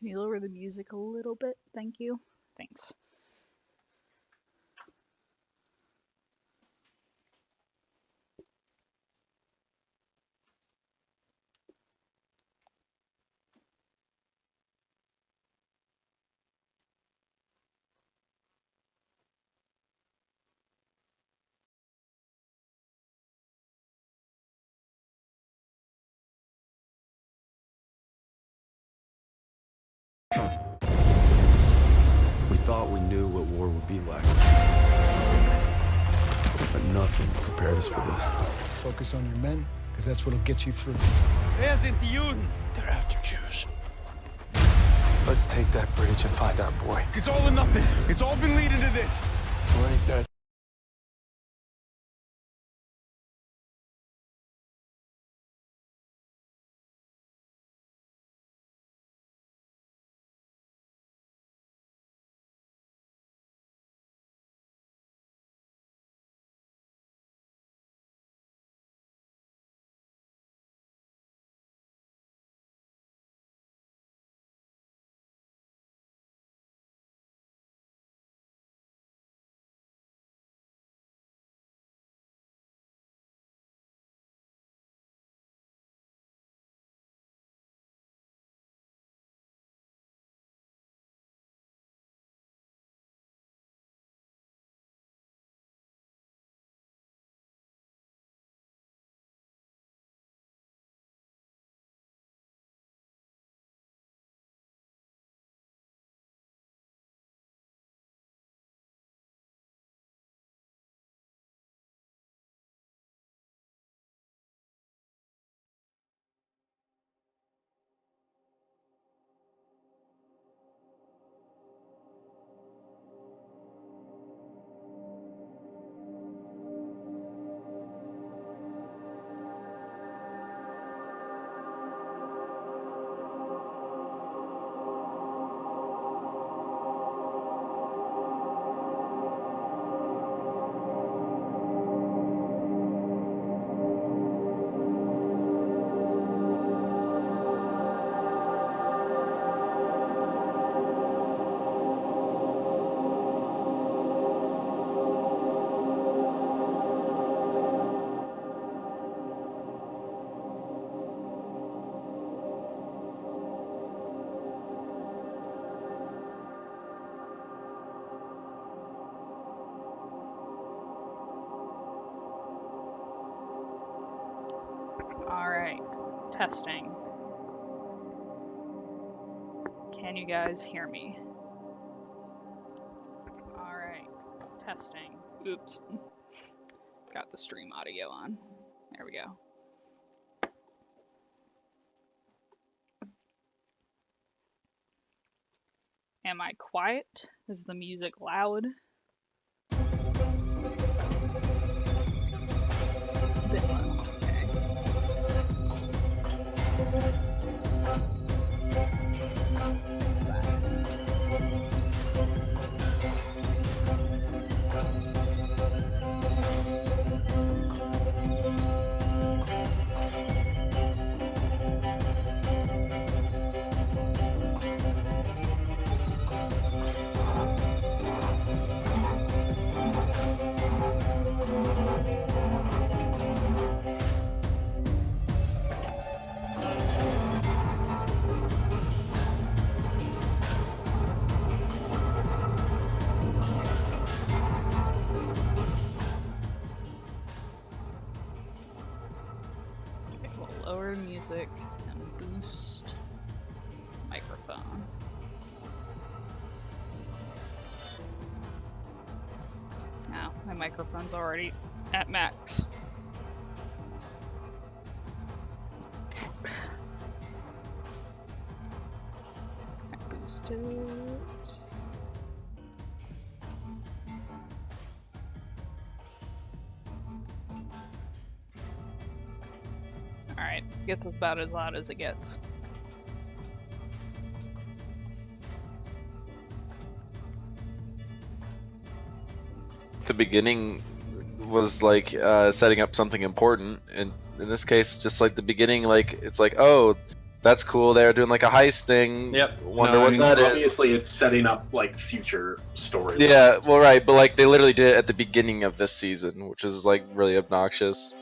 Can you lower the music a little bit? Thank you. Thanks. We thought we knew what war would be like. But nothing prepared us for this. Focus on your men, because that's what'll get you through. Wer sind die Juden? They're after Jews. Let's take that bridge and find our boy. It's all or nothing. It's all been leading to this. Ain't that Alright, testing. Can you guys hear me? Alright, testing. Oops. Got the stream audio on. There we go. Am I quiet? Is the music loud? Bit low. Okay. Lower music and boost microphone. Now, my microphone's already at max. I boost it. Alright, I guess it's about as loud as it gets. The beginning was like setting up something important, and in this case, just like the beginning, like it's like, oh, That's cool. They're doing like a heist thing. Yep. Wonder No, I what mean, that is. Obviously, it's setting up like future storylines. Yeah, well, right, but like they literally did it at the beginning of this season, which is like really obnoxious.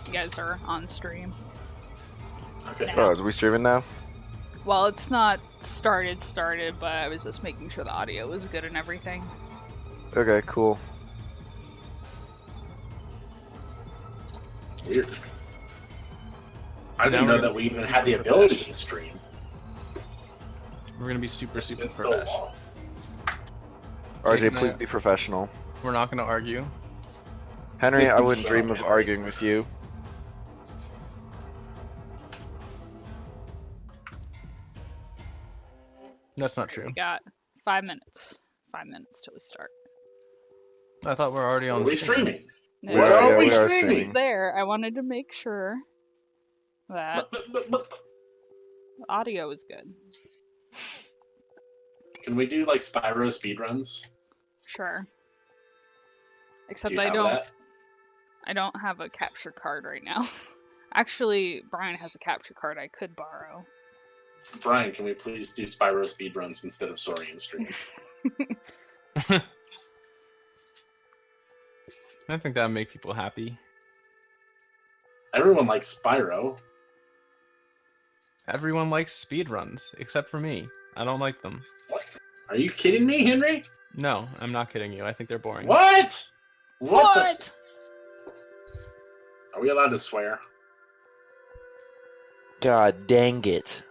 You guys are on stream. Okay. Oh, is we streaming now? Well, it's not started, but I was just making sure the audio was good and everything. Okay, cool. Weird. I didn't know that we even had the ability to stream. We're gonna be super It's so professional. long. RJ, Taking please that. be professional. We're not gonna argue. Henry, I wouldn't Shut dream up, of Henry. arguing with you. That's not true. We got 5 minutes. 5 minutes till we start. I thought we're already Are on. we stream. streaming? No, Where are yeah, we we are streaming? streaming. there. I wanted to make sure that the audio is good. Can we do like Spyro speedruns? Sure. Do Except you I have don't. that? I don't have a capture card right now. Actually, Brian has a capture card I could borrow. Brian, can we please do Spyro speedruns instead of Saurian stream? I think that would make people happy. Everyone likes Spyro. Everyone likes speedruns, except for me. I don't like them. What? Are you kidding me, Henry? No, I'm not kidding you. I think they're boring. What? What? Are we allowed to swear? God dang it.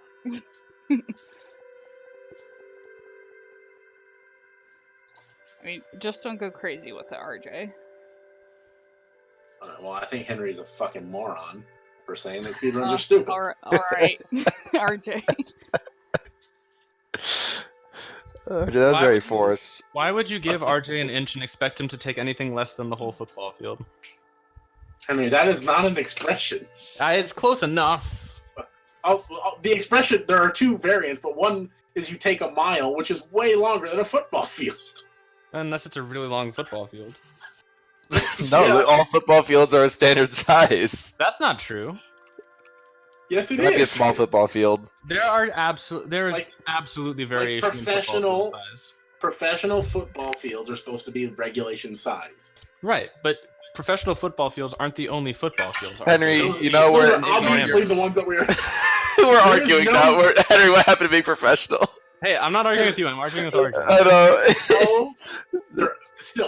I mean, just don't go crazy with it, RJ. Well, I think Henry's a fucking moron for saying that speedruns are stupid. All right, RJ. That was Why very would you- forced. Why would you give RJ an inch and expect him to take anything less than the whole football field? Henry, that is not an expression. It's close enough. The expression, there are two variants, but one is you take a mile, which is way longer than a football field. Unless it's a really long football field. No, Yeah. all football fields are a standard size. That's not true. Yes, it It might be a is. small football field. There is Like- absolutely variation in football professional- field size. Professional football fields are supposed to be regulation size. Right, but professional football fields aren't the only football fields. are Henry, they? you know Those we're are obviously the ones that we're. we're There's arguing no- now. Henry, what happened to being professional? Hey, I'm not arguing with you. I'm arguing with RJ. I know.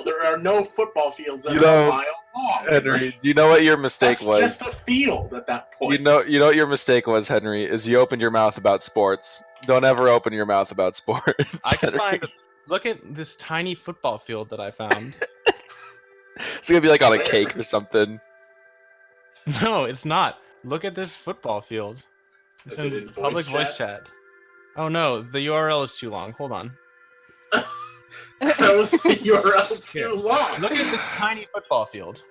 There are no football fields that You are know, a mile long. Henry, you know what your mistake That's was? just a field at that point. You know what your mistake was, Henry, is you opened your mouth about sports. Don't ever open your mouth about sports. I can Henry. find. Look at this tiny football field that I found. It's gonna be like on a cake or something. No, it's not. Look at this football field. It's Is it in public voice voice chat. Oh no, the URL is too long. Hold on. That was the URL Here. too long. Look at this tiny football field.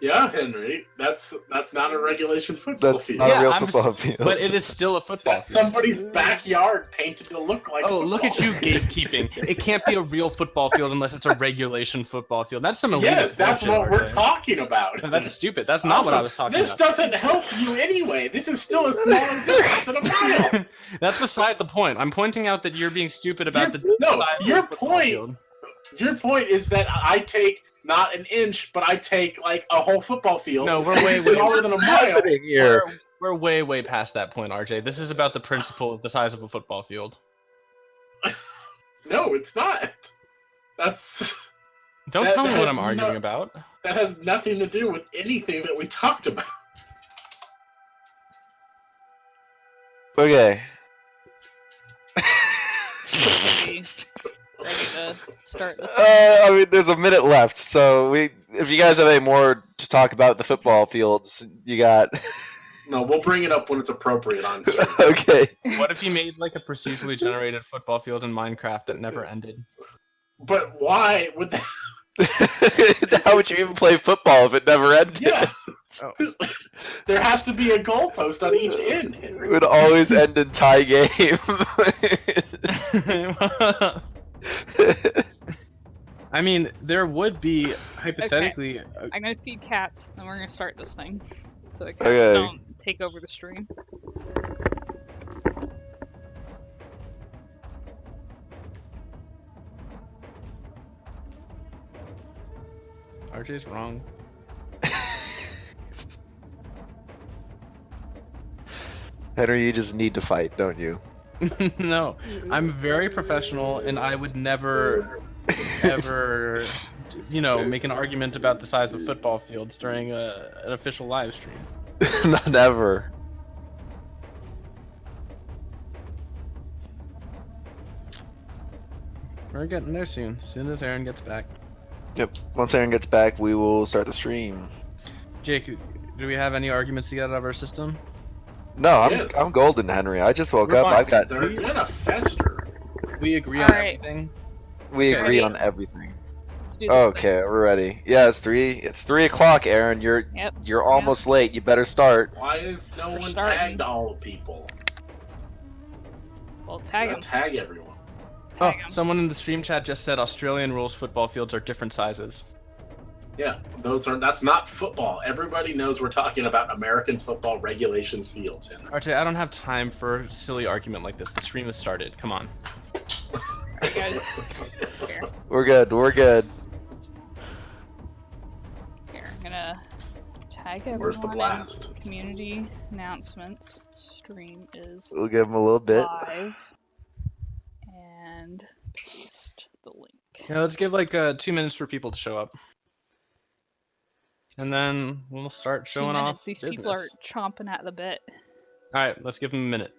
Yeah, Henry, that's not a regulation football That's field. not Yeah, a real I'm football field. But it is still a football That's field. somebody's backyard painted to look like. Oh, a look at football you field. gatekeeping. It can't be a real football field unless it's a regulation football field. That's some elitist Yes, that's bullshit, what we're RJ. talking about. That's stupid. That's not what I was talking This about. doesn't help you anyway. This is still a smaller distance than a mile. That's beside the point. I'm pointing out that you're being stupid about Your- the no, size of your the football point- field. Your point is that I take not an inch, but I take like a whole football field. No, we're which way, is way smaller than a mile. happening here? We're way past that point, RJ. This is about the principle of the size of a football field. No, it's not. That's Don't That- tell me that what has I'm arguing no- about. that has nothing to do with anything that we talked about. Okay. Ready to start this? I mean, there's a minute left, so if you guys have any more to talk about the football fields, you got. No, we'll bring it up when it's appropriate on stream. Okay. What if you made like a procedurally generated football field in Minecraft that never ended? But why would that? How would you even play football if it never ended? Yeah. Oh. There has to be a goalpost on each end, Henry. It would always end in tie game. I I mean, there would be hypothetically. I'm gonna feed cats, and we're gonna start this thing. So the cats Okay. don't take over the stream. RJ's wrong. Henry, you just need to fight, don't you? No, I'm very professional, and I would never, ever, make an argument about the size of football fields during an official live stream. Not ever. We're getting there soon. As soon as Aaron gets back. Yep. Once Aaron gets back, we will start the stream. Jake, do we have any arguments to get out of our system? No, Yes. I'm golden, Henry. I just woke We're up. fine. I've got. They're gonna fester. We agree All on right. everything. We Okay. agree on everything. Let's do this Okay, we're ready. Yeah, it's 3 o'clock, Aaron. Yep. You're almost late. You better start. Why is no one starting. tagged all the people? Thing. Well, tag Gotta him. tag everyone. Oh, Tag 'em. someone in the stream chat just said Australian rules football fields are different sizes. Yeah, that's not football. Everybody knows we're talking about American football regulation fields. And RJ, I don't have time for a silly argument like this. The stream has started. Come on. You guys, here, We're good. We're good. I'm gonna tag everyone. Where's the in blast? Community announcements. Stream is We'll give him a little bit. live. And paste the link. Yeah, let's give like 2 minutes for people to show up. And then we'll start 2 showing off minutes. These business. people are chomping at the bit. Alright, let's give them a minute.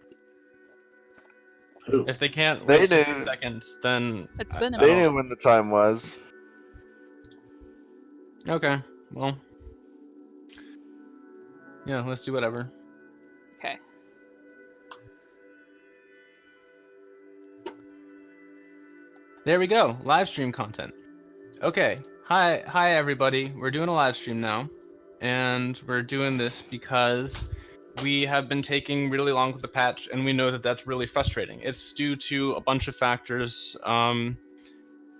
Who? If they can't They wait 60 knew. seconds, then... It's been a They minute. knew when the time was. Okay, well... Yeah, let's do whatever. Okay. There we go, live stream content. Okay, hi everybody. We're doing a live stream now, and we're doing this because we have been taking really long with the patch, and we know that that's really frustrating. It's due to a bunch of factors,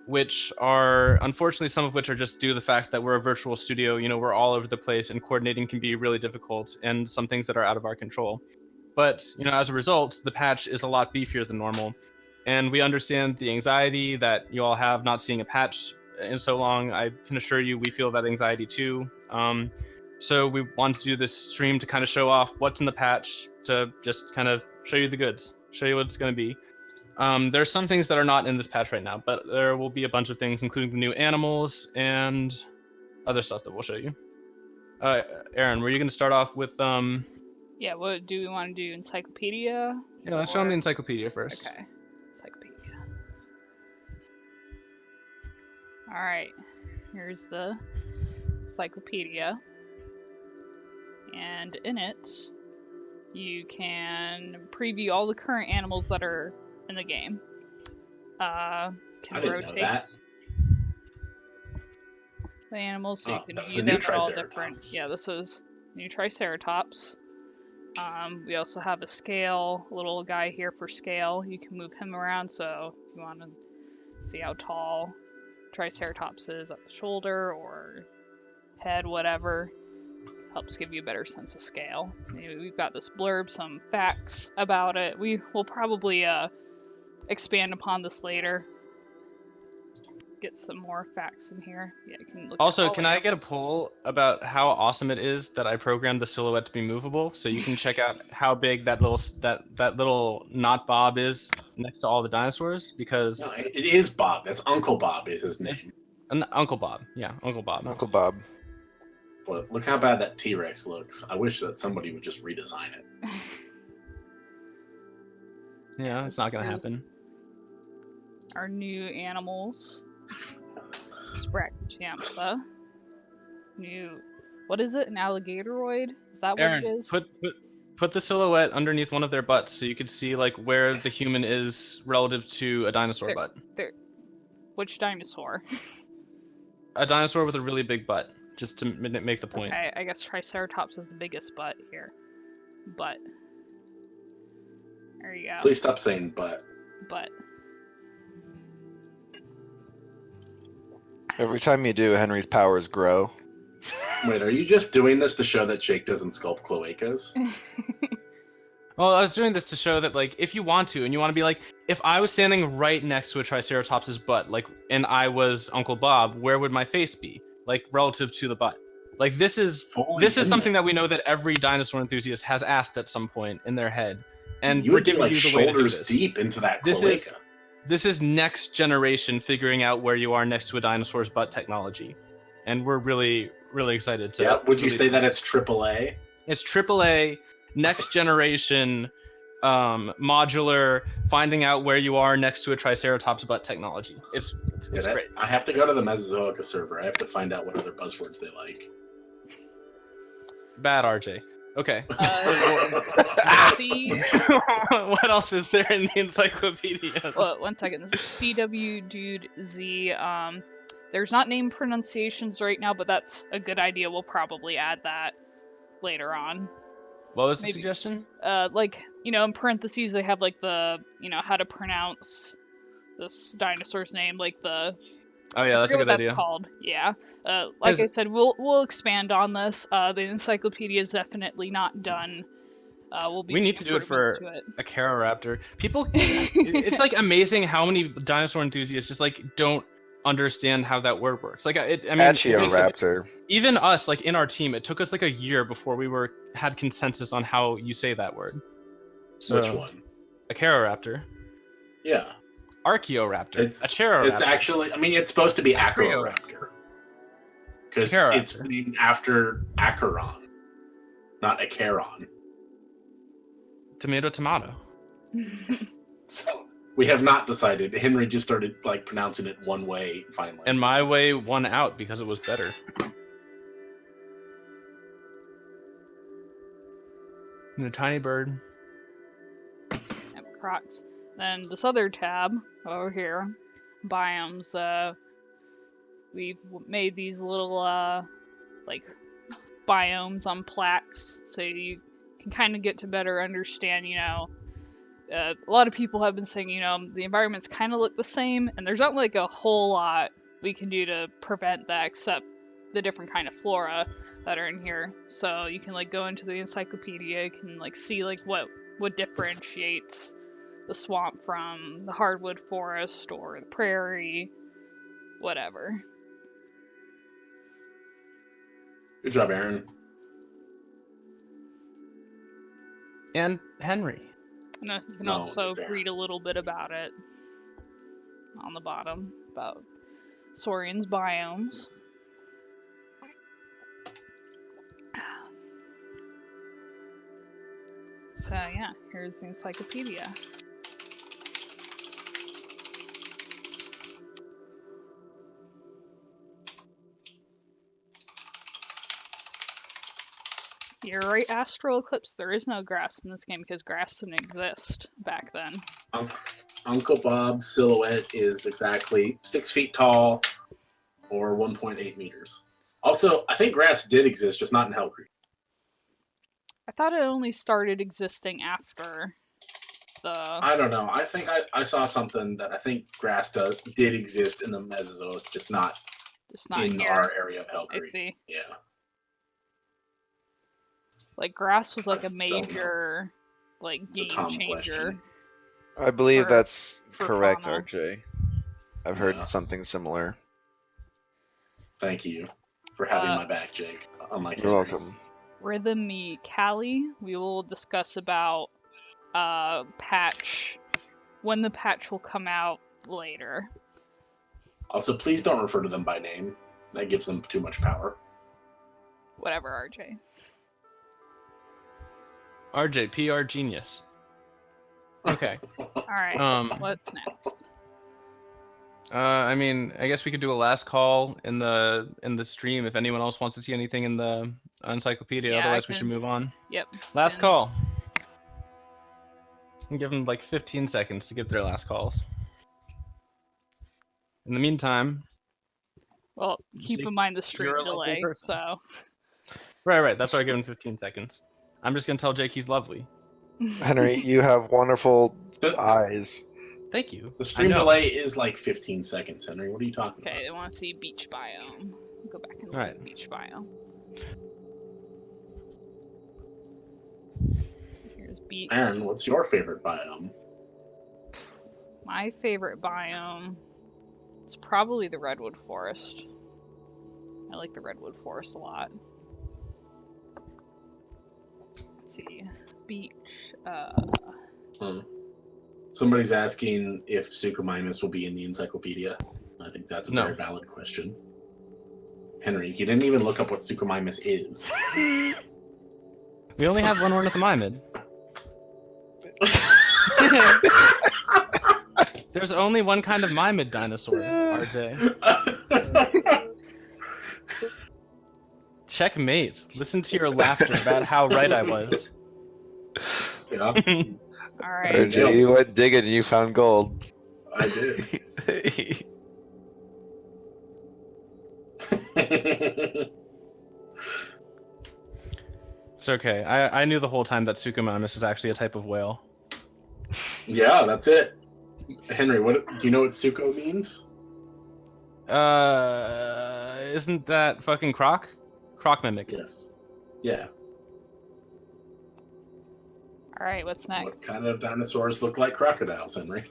which are, unfortunately, some of which are just due to the fact that we're a virtual studio. We're all over the place, and coordinating can be really difficult, and some things that are out of our control. But, as a result, the patch is a lot beefier than normal. And we understand the anxiety that you all have not seeing a patch in so long. I can assure you we feel that anxiety too. So we want to do this stream to kind of show off what's in the patch, to just kind of show you the goods, show you what it's going to be. There's some things that are not in this patch right now, but there will be a bunch of things, including the new animals and other stuff that we'll show you. Aaron, were you going to start off with... Yeah, what do we want to do? Encyclopedia? Yeah, let's show them the encyclopedia first. Okay. Encyclopedia. Alright. Here's the encyclopedia. And in it, you can preview all the current animals that are in the game. Can I didn't rotate know that. the animals so you Oh, can that's view the new them at all different. Triceratops. Yeah, this is new Triceratops. We also have a scale, a little guy here for scale. You can move him around, so if you want to see how tall Triceratops is at the shoulder or head, whatever. Helps give you a better sense of scale. We've got this blurb, some facts about it. We will probably expand upon this later. Get some more facts in here. Yeah, you can look. Also, can I get a poll about how awesome it is that I programmed the silhouette to be movable, so you can check out how big that little not Bob is next to all the dinosaurs? Because No, it is Bob. That's Uncle Bob is his name. Uncle Bob, yeah, Uncle Bob. Uncle Bob. But look how bad that T-Rex looks. I wish that somebody would just redesign it. Yeah, it's not gonna happen. Our new animals. Brachyantha. New. What is it? An alligatoroid? Is that what Aaron, it is? put the silhouette underneath one of their butts so you could see like where the human is relative to a dinosaur butt. Which dinosaur? A dinosaur with a really big butt, just to make the point. Okay, I guess Triceratops is the biggest butt here. Butt. There you go. Please stop saying but. Butt. Every time you do, Henry's powers grow. Wait, are you just doing this to show that Jake doesn't sculpt cloacas? Well, I was doing this to show that, like, if you want to, and you want to be like, if I was standing right next to a Triceratops's butt, like, and I was Uncle Bob, where would my face be? Like, relative to the butt. Like, this is something that we know that every dinosaur enthusiast has asked at some point in their head, and You we're would be giving like you the way to do shoulders this. deep into that This cloaca. This is next generation figuring out where you are next to a dinosaur's butt technology, and we're really, really excited to. Yeah, would you release say that this. it's AAA? It's AAA, next generation, modular, finding out where you are next to a Triceratops butt technology. It's great. I have to go to the Mesozoica server. I have to find out what other buzzwords they like. Bad RJ. Okay. The, What else is there in the encyclopedia? well, 1 second. This is CW Dude Z. There's not name pronunciations right now, but that's a good idea. We'll probably add that later on. What was the Maybe. suggestion? Like, you know, in parentheses they have like the, you know, how to pronounce this dinosaur's name, like the. Oh yeah, that's a I forget good what idea. that's called. Yeah. Like I said, we'll expand on this. The encyclopedia is definitely not done. We need to do it for a Caroraptor. People, it's like amazing how many dinosaur enthusiasts just like don't understand how that word works. Like, I mean, Achioraptor. even us, like in our team, it took us like a year before we had consensus on how you say that word. So, Which one? A Caroraptor. Yeah. Archaeoraptor. It's Acheroraptor. It's actually, I mean, it's supposed to be Acroraptor. Because it's named after Acheron, not Acheron. Tomato. So we have not decided. Henry just started like pronouncing it one way finally. And my way won out because it was better. And a tiny bird. Yep, Crocs. Then this other tab over here, biomes. We've made these little like biomes on plaques, so you can kind of get to better understand. You know, a lot of people have been saying, you know, the environments kind of look the same, and there's not like a whole lot we can do to prevent that, except the different kind of flora that are in here. So you can like go into the encyclopedia, you can like see like what differentiates the swamp from the hardwood forest or the prairie, whatever. Good job, Aaron. And Henry. And you can No, also just Aaron. read a little bit about it on the bottom, about Saurian's biomes. So yeah, here's the encyclopedia. You're right, Astral Eclipse. There is no grass in this game because grass didn't exist back then. Uncle Bob's silhouette is exactly 6 feet tall or 1.8 meters. Also, I think grass did exist, just not in Hell Creek. I thought it only started existing after the... I don't know. I think I saw something that I think grass did exist in the Mesozoic, just not in here. our area of Hell Creek. I see. Yeah. Like, grass was like I a major, like, It's a game Tom changer. question. I believe that's for correct, fauna. RJ. I've heard Yeah. something similar. Thank you for having my back, Jake. Unlike You're Henry. welcome. Rhythmy Callie, we will discuss about patch, when the patch will come out later. Also, please don't refer to them by name. That gives them too much power. Whatever, RJ. RJ, PR genius. Okay. Alright, what's next? I mean, I guess we could do a last call in the stream if anyone else wants to see anything in the encyclopedia. Yeah, Otherwise, we should move on. Yep. Last and- call. And give them like 15 seconds to give their last calls. In the meantime, Well, keep in mind the stream you're a lovely delay, person. so... right. That's why I give him 15 seconds. I'm just gonna tell Jake he's lovely. Henry, you have wonderful eyes. Thank you. The I stream know. delay is like 15 seconds, Henry. What are you talking Okay, about? they want to see beach biome. Go back and look Alright. at beach biome. Here's beach. Aaron, what's your favorite biome? My favorite biome. It's probably the redwood forest. I like the redwood forest a lot. Let's see, beach. Somebody's asking if Suchomimus will be in the Encyclopedia. I think that's a No. very valid question. Henry, you didn't even look up what Suchomimus is. We only have one ornithomimid. There's only one kind of mimid dinosaur, RJ. Checkmate. Listen to your laughter about how right I was. Yeah, All right. RJ, you went digging and you found gold. I did. It's okay. I knew the whole time that Suchomimus is actually a type of whale. Yeah, that's it. Henry, what do you know what Sucho means? Isn't that fucking croc? Croc mimic. Yes. Yeah. All right. What's next? What kind of dinosaurs look like crocodiles, Henry?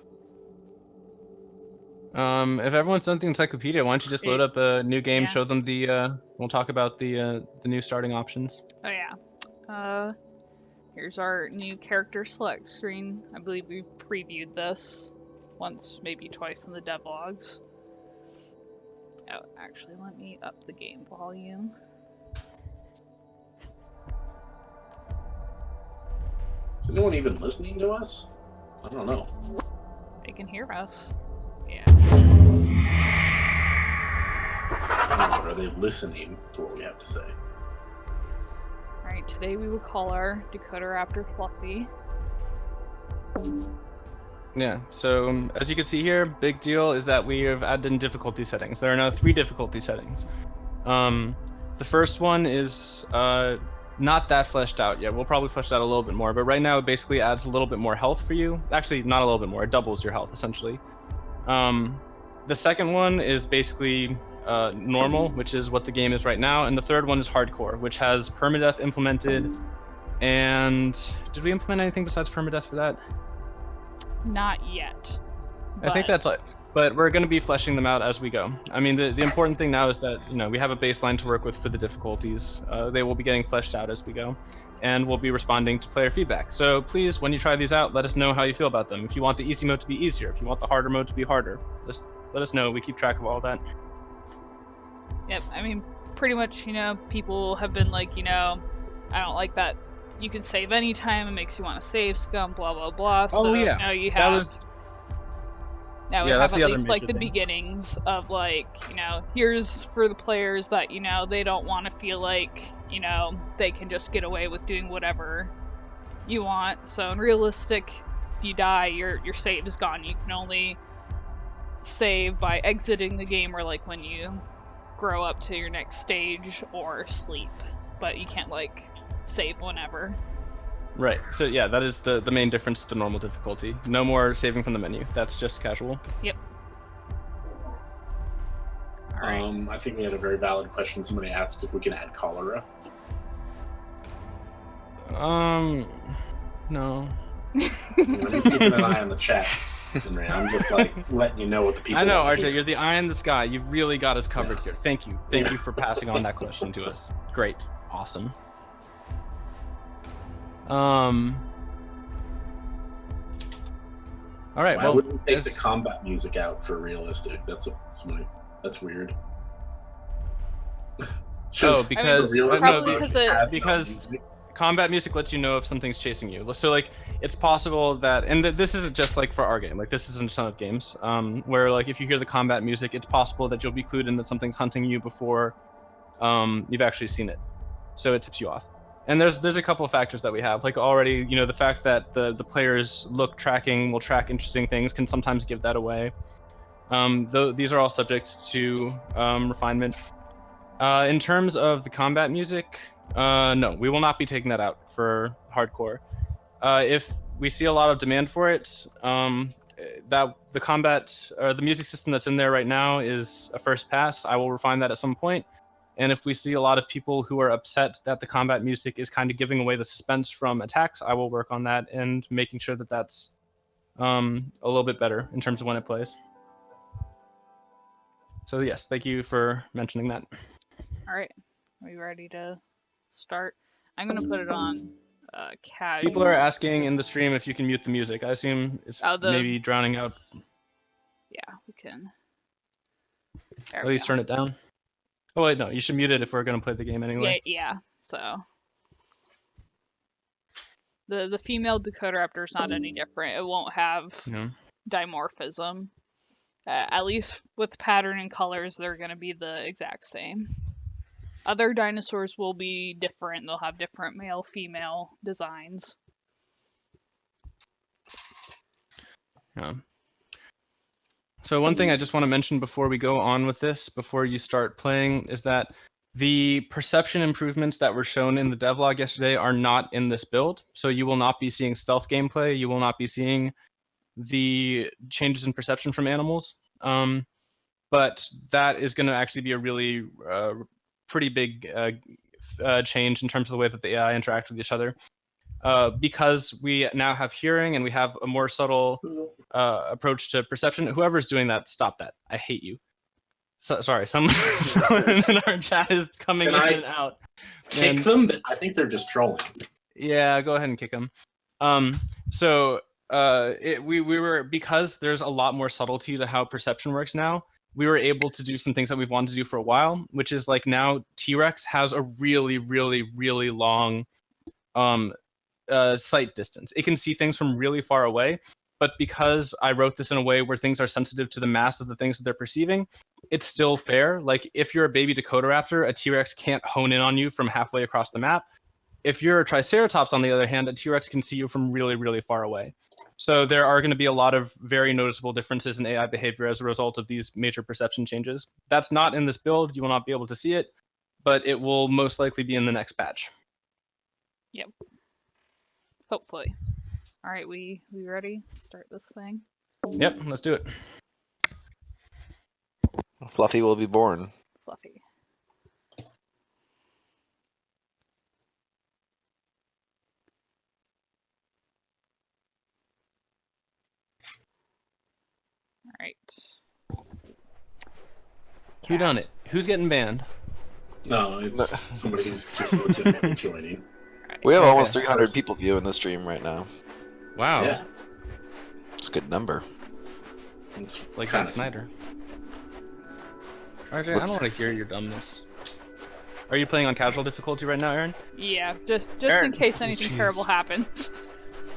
If everyone's done the encyclopedia, why don't you just load up a new game, Yeah. show them the we'll talk about the new starting options. Oh yeah. Here's our new character select screen. I believe we previewed this once, maybe twice in the devlogs. Oh, actually, let me up the game volume. Is anyone even listening to us? I don't know. They can hear us. Yeah. I don't know, are they listening to what we have to say? Alright, today we will call our Dakota Raptor Fluffy. Yeah, so as you can see here, big deal is that we have added in difficulty settings. There are now 3 difficulty settings. The first one is not that fleshed out yet. We'll probably flesh it out a little bit more, but right now it basically adds a little bit more health for you. Actually, not a little bit more, it doubles your health essentially. The second one is basically normal, which is what the game is right now, and the third one is hardcore, which has permadeath implemented. And did we implement anything besides permadeath for that? Not yet. I think that's it. But we're going to be fleshing them out as we go. I mean, the important thing now is that, you know, we have a baseline to work with for the difficulties. They will be getting fleshed out as we go, and we'll be responding to player feedback. So please, when you try these out, let us know how you feel about them. If you want the easy mode to be easier, if you want the harder mode to be harder, just let us know. We keep track of all that. Yep, I mean, pretty much, you know, people have been like, you know, I don't like that you can save anytime, it makes you want to save scum, blah, blah, blah. Oh, so yeah. now you That have... was- Now we Yeah, have that's at the other least like major the thing. beginnings of like, you know, here's for the players that, you know, they don't want to feel like, you know, they can just get away with doing whatever you want. So in realistic, if you die, your save is gone. You can only save by exiting the game or like when you grow up to your next stage or sleep. But you can't like save whenever. Right. So yeah, that is the main difference to the normal difficulty. No more saving from the menu. That's just casual. Yep. Alright. I think we had a very valid question. Somebody asked if we can add cholera. No. I'm just keeping an eye on the chat, Henry. I'm just like letting you know what the people. I know, want to RJ, hear. you're the eye in the sky. You've really got us covered Yeah. here. Thank you. Thank you for passing on that question to us. Great. Awesome. All right. Why Well, wouldn't we take the as- combat music out for realistic? That's weird. Oh, because realistic no, version because it- has no because music. combat music lets you know if something's chasing you. So like, it's possible that, and this isn't just like for our game. Like this isn't a ton of games. Where like if you hear the combat music, it's possible that you'll be clued in that something's hunting you before, you've actually seen it. So it tips you off. And there's a couple of factors that we have. Like already, you know, the fact that the players will track interesting things can sometimes give that away. Though these are all subject to refinement. In terms of the combat music, no, we will not be taking that out for hardcore. If we see a lot of demand for it, that the combat or the music system that's in there right now is a first pass. I will refine that at some point. And if we see a lot of people who are upset that the combat music is kind of giving away the suspense from attacks, I will work on that and making sure that that's a little bit better in terms of when it plays. So yes, thank you for mentioning that. All right, are we ready to start? I'm gonna put it on casual. People are asking in the stream if you can mute the music. I assume it's maybe drowning out. Yeah, we can. At least turn it down. Oh wait, no, you should mute it if we're gonna play the game anyway. Yeah. So the female Dakotaraptor is not any different. It won't have dimorphism. At least with pattern and colors, they're gonna be the exact same. Other dinosaurs will be different. They'll have different male-female designs. Yeah. So one thing I just want to mention before we go on with this, before you start playing, is that the perception improvements that were shown in the devlog yesterday are not in this build. So you will not be seeing stealth gameplay. You will not be seeing the changes in perception from animals. But that is going to actually be a really pretty big change in terms of the way that the AI interact with each other. Because we now have hearing and we have a more subtle approach to perception. Whoever's doing that, stop that. I hate you. Sorry, someone in our chat is coming in and out. Kick them? I think they're just trolling. Yeah, go ahead and kick them. We were, because there's a lot more subtlety to how perception works now, we were able to do some things that we've wanted to do for a while, which is like now T-Rex has a really, really, really long sight distance. It can see things from really far away, but because I wrote this in a way where things are sensitive to the mass of the things that they're perceiving, it's still fair. Like if you're a baby Dakotaraptor, a T-Rex can't hone in on you from halfway across the map. If you're a Triceratops, on the other hand, a T-Rex can see you from really, really far away. So there are going to be a lot of very noticeable differences in AI behavior as a result of these major perception changes. That's not in this build. You will not be able to see it, but it will most likely be in the next patch. Yep. Hopefully. All right, we ready to start this thing? Yep, let's do it. Fluffy will be born. Fluffy. All right. Who done it? Who's getting banned? No, it's somebody who's just legitimately joining. Right. We have almost 300 people viewing the stream right now. Wow. Yeah. It's a good number. It's Like kinda Zack Snyder. RJ, I don't want to hear your dumbness. Are you playing on casual difficulty right now, Aaron? Yeah, just Aaron. in case anything Jeez. terrible happens.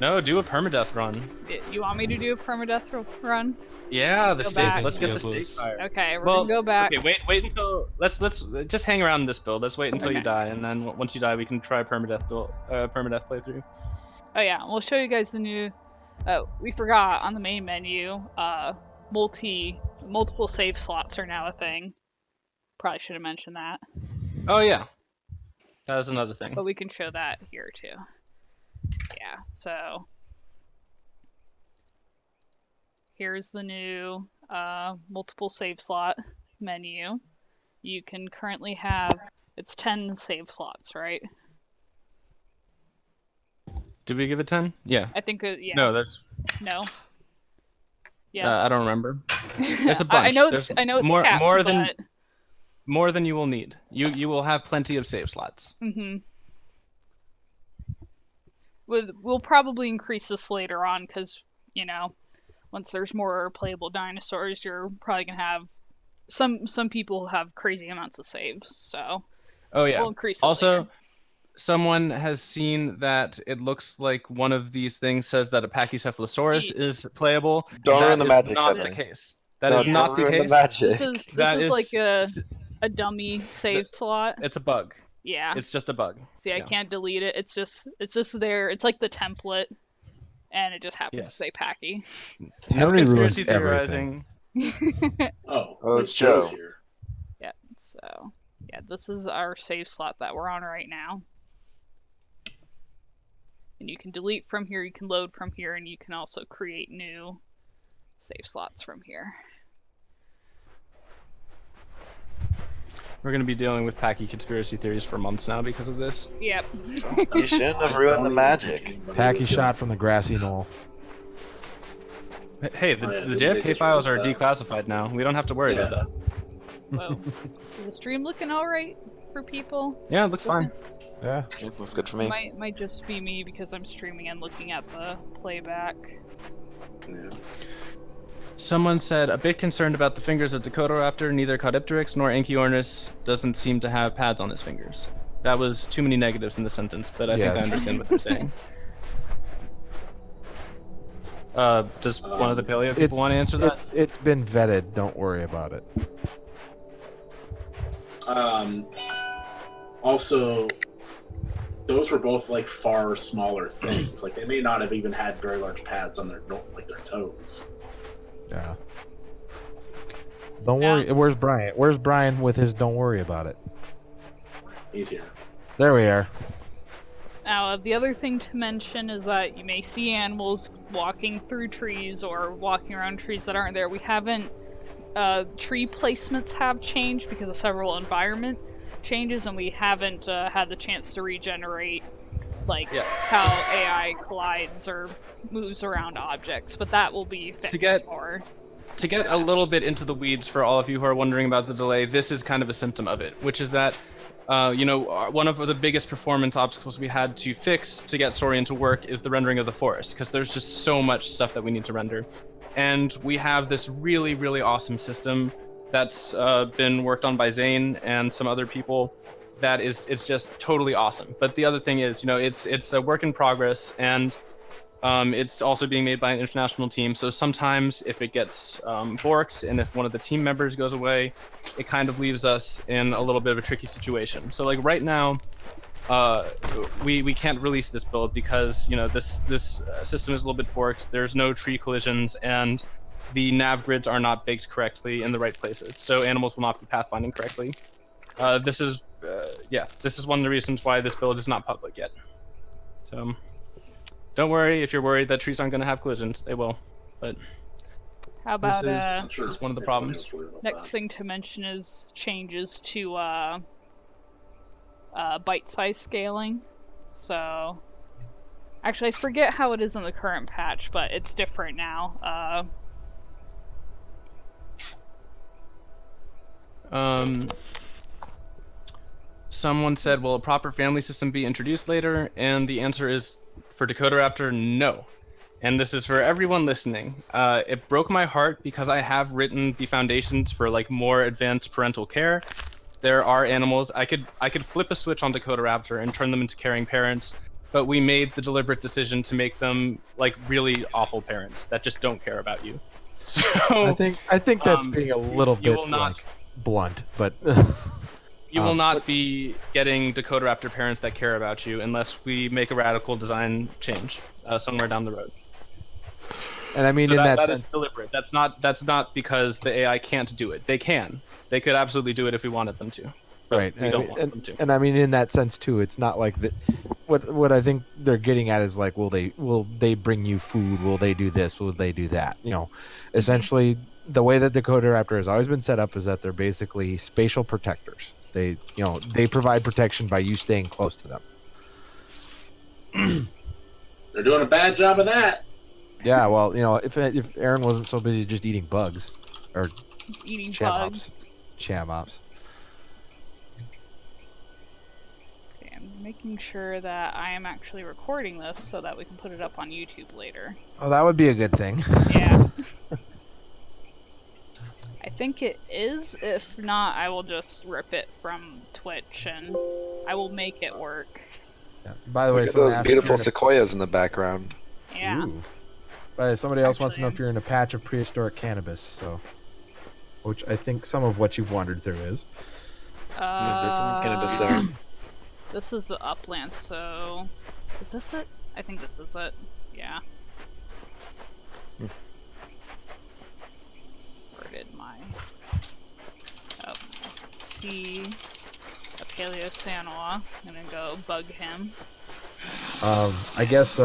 No, do a permadeath run. You want me to do a permadeath run? Yeah, the Go stake. back. Let's get the Diablos. stake fire. Okay, we're gonna go back. Okay, wait until let's just hang around this build. Let's wait until you Okay. die, and then once you die, we can try permadeath playthrough. Oh yeah, we'll show you guys the new. We forgot on the main menu. Multiple save slots are now a thing. Probably should have mentioned that, Oh yeah, that was another thing. but we can show that here too. Yeah, so here's the new multiple save slot menu. You can currently have, it's 10 save slots, right? Did we give it 10? Yeah. I think yeah. No, that's. No. Yeah. I don't remember. There's a bunch. I know There's it's more capped, more than you will need. You will have plenty of save slots. We'll probably increase this later on because, you know, once there's more playable dinosaurs, you're probably gonna have some people have crazy amounts of saves. So Oh yeah. we'll increase it Also, later. someone has seen that it looks like one of these things says that a Pachycephalosaurus is playable. Don't That ruin the is magic, not the Henry. case. That is not the ruin case. the magic. This That is like is- a dummy save slot. It's a bug. Yeah. It's just a bug. See, I Yeah. can't delete it. It's just there. It's like the template, and it just happens Yes. to say Packy. Henry ruins Conspiracy everything. theorizing. Oh, it's Joe's Joe. here. Yeah. So yeah, this is our save slot that we're on right now. And you can delete from here, you can load from here, and you can also create new save slots from here. We're gonna be dealing with Packy conspiracy theories for months now because of this. Yep. You shouldn't have ruined the magic. Packy shot from the grassy knoll. Hey, Oh, yeah, the didn't they JFK just files are release that? declassified now. We don't have to worry about that. Whoa. Is the stream looking alright for people? Yeah, it looks fine. Yeah. Looks good for me. Might just be me because I'm streaming and looking at the playback. Yeah. Someone said, a bit concerned about the fingers of Dakotaraptor, neither Caudipteryx nor Anchiornis doesn't seem to have pads on his fingers. That was too many negatives in the sentence, but I think I Yes. understand what they're saying. Does one of the paleo people want to answer that? It's been vetted. Don't worry about it. Also, those were both like far smaller things. Like they may not have even had very large pads on their their toes. Yeah. Don't worry. Where's Brian? Where's Brian with his "Don't worry about it"? He's here. There we are. Now, the other thing to mention is that you may see animals walking through trees or walking around trees that aren't there. We haven't. Tree placements have changed because of several environment changes, and we haven't had the chance to regenerate, like, how AI collides or moves around objects, but that will be fixed more. To get a little bit into the weeds for all of you who are wondering about the delay, this is kind of a symptom of it, which is that one of the biggest performance obstacles we had to fix to get Saurian to work is the rendering of the forest, because there's just so much stuff that we need to render. And we have this really, really awesome system that's been worked on by Zane and some other people that it's just totally awesome. But the other thing is, it's a work in progress, and it's also being made by an international team, so sometimes if it gets borked and if one of the team members goes away, it kind of leaves us in a little bit of a tricky situation. So like right now, we can't release this build because this system is a little bit borked. There's no tree collisions, and the nav grids are not baked correctly in the right places, so animals will not be pathfinding correctly. This is one of the reasons why this build is not public yet. So. Don't worry if you're worried that trees aren't going to have collisions. They will, but how about this is one of the problems. Next thing to mention is changes to bite size scaling. So, actually, I forget how it is in the current patch, but it's different now. Someone said, will a proper family system be introduced later? And the answer is, for Dakotaraptor, no. And this is for everyone listening. It broke my heart because I have written the foundations for like more advanced parental care. There are animals I could flip a switch on Dakotaraptor and turn them into caring parents, but we made the deliberate decision to make them like really awful parents that just don't care about you. So I think that's being a little bit blunt, but you will not be getting Dakotaraptor parents that care about you unless we make a radical design change somewhere down the road. And I mean, so in that sense, is deliberate. That's not because the AI can't do it. They can. They could absolutely do it if we wanted them to. Right. We don't want them to. And I mean, in that sense too, it's not like that. What I think they're getting at is like, will they bring you food? Will they do this? Will they do that? Essentially, the way that the Dakotaraptor has always been set up is that they're basically spatial protectors. They provide protection by you staying close to them. They're doing a bad job of that. Yeah, well, if Aaron wasn't so busy just eating bugs or Eating chamops. Okay, I'm making sure that I am actually recording this so that we can put it up on YouTube later. Oh, that would be a good thing. Yeah. I think it is. If not, I will just rip it from Twitch and I will make it work. Yeah. By the way, look at those beautiful sequoias in the background. Yeah. Ooh. But somebody else wants to know if you're in a patch of prehistoric cannabis, which I think some of what you've wandered through is. Yeah, there's some cannabis there. This is the uplands, so is this it? I think this is it. Yeah. Where did my ski a Paleothanoa? I'm gonna go bug him. I guess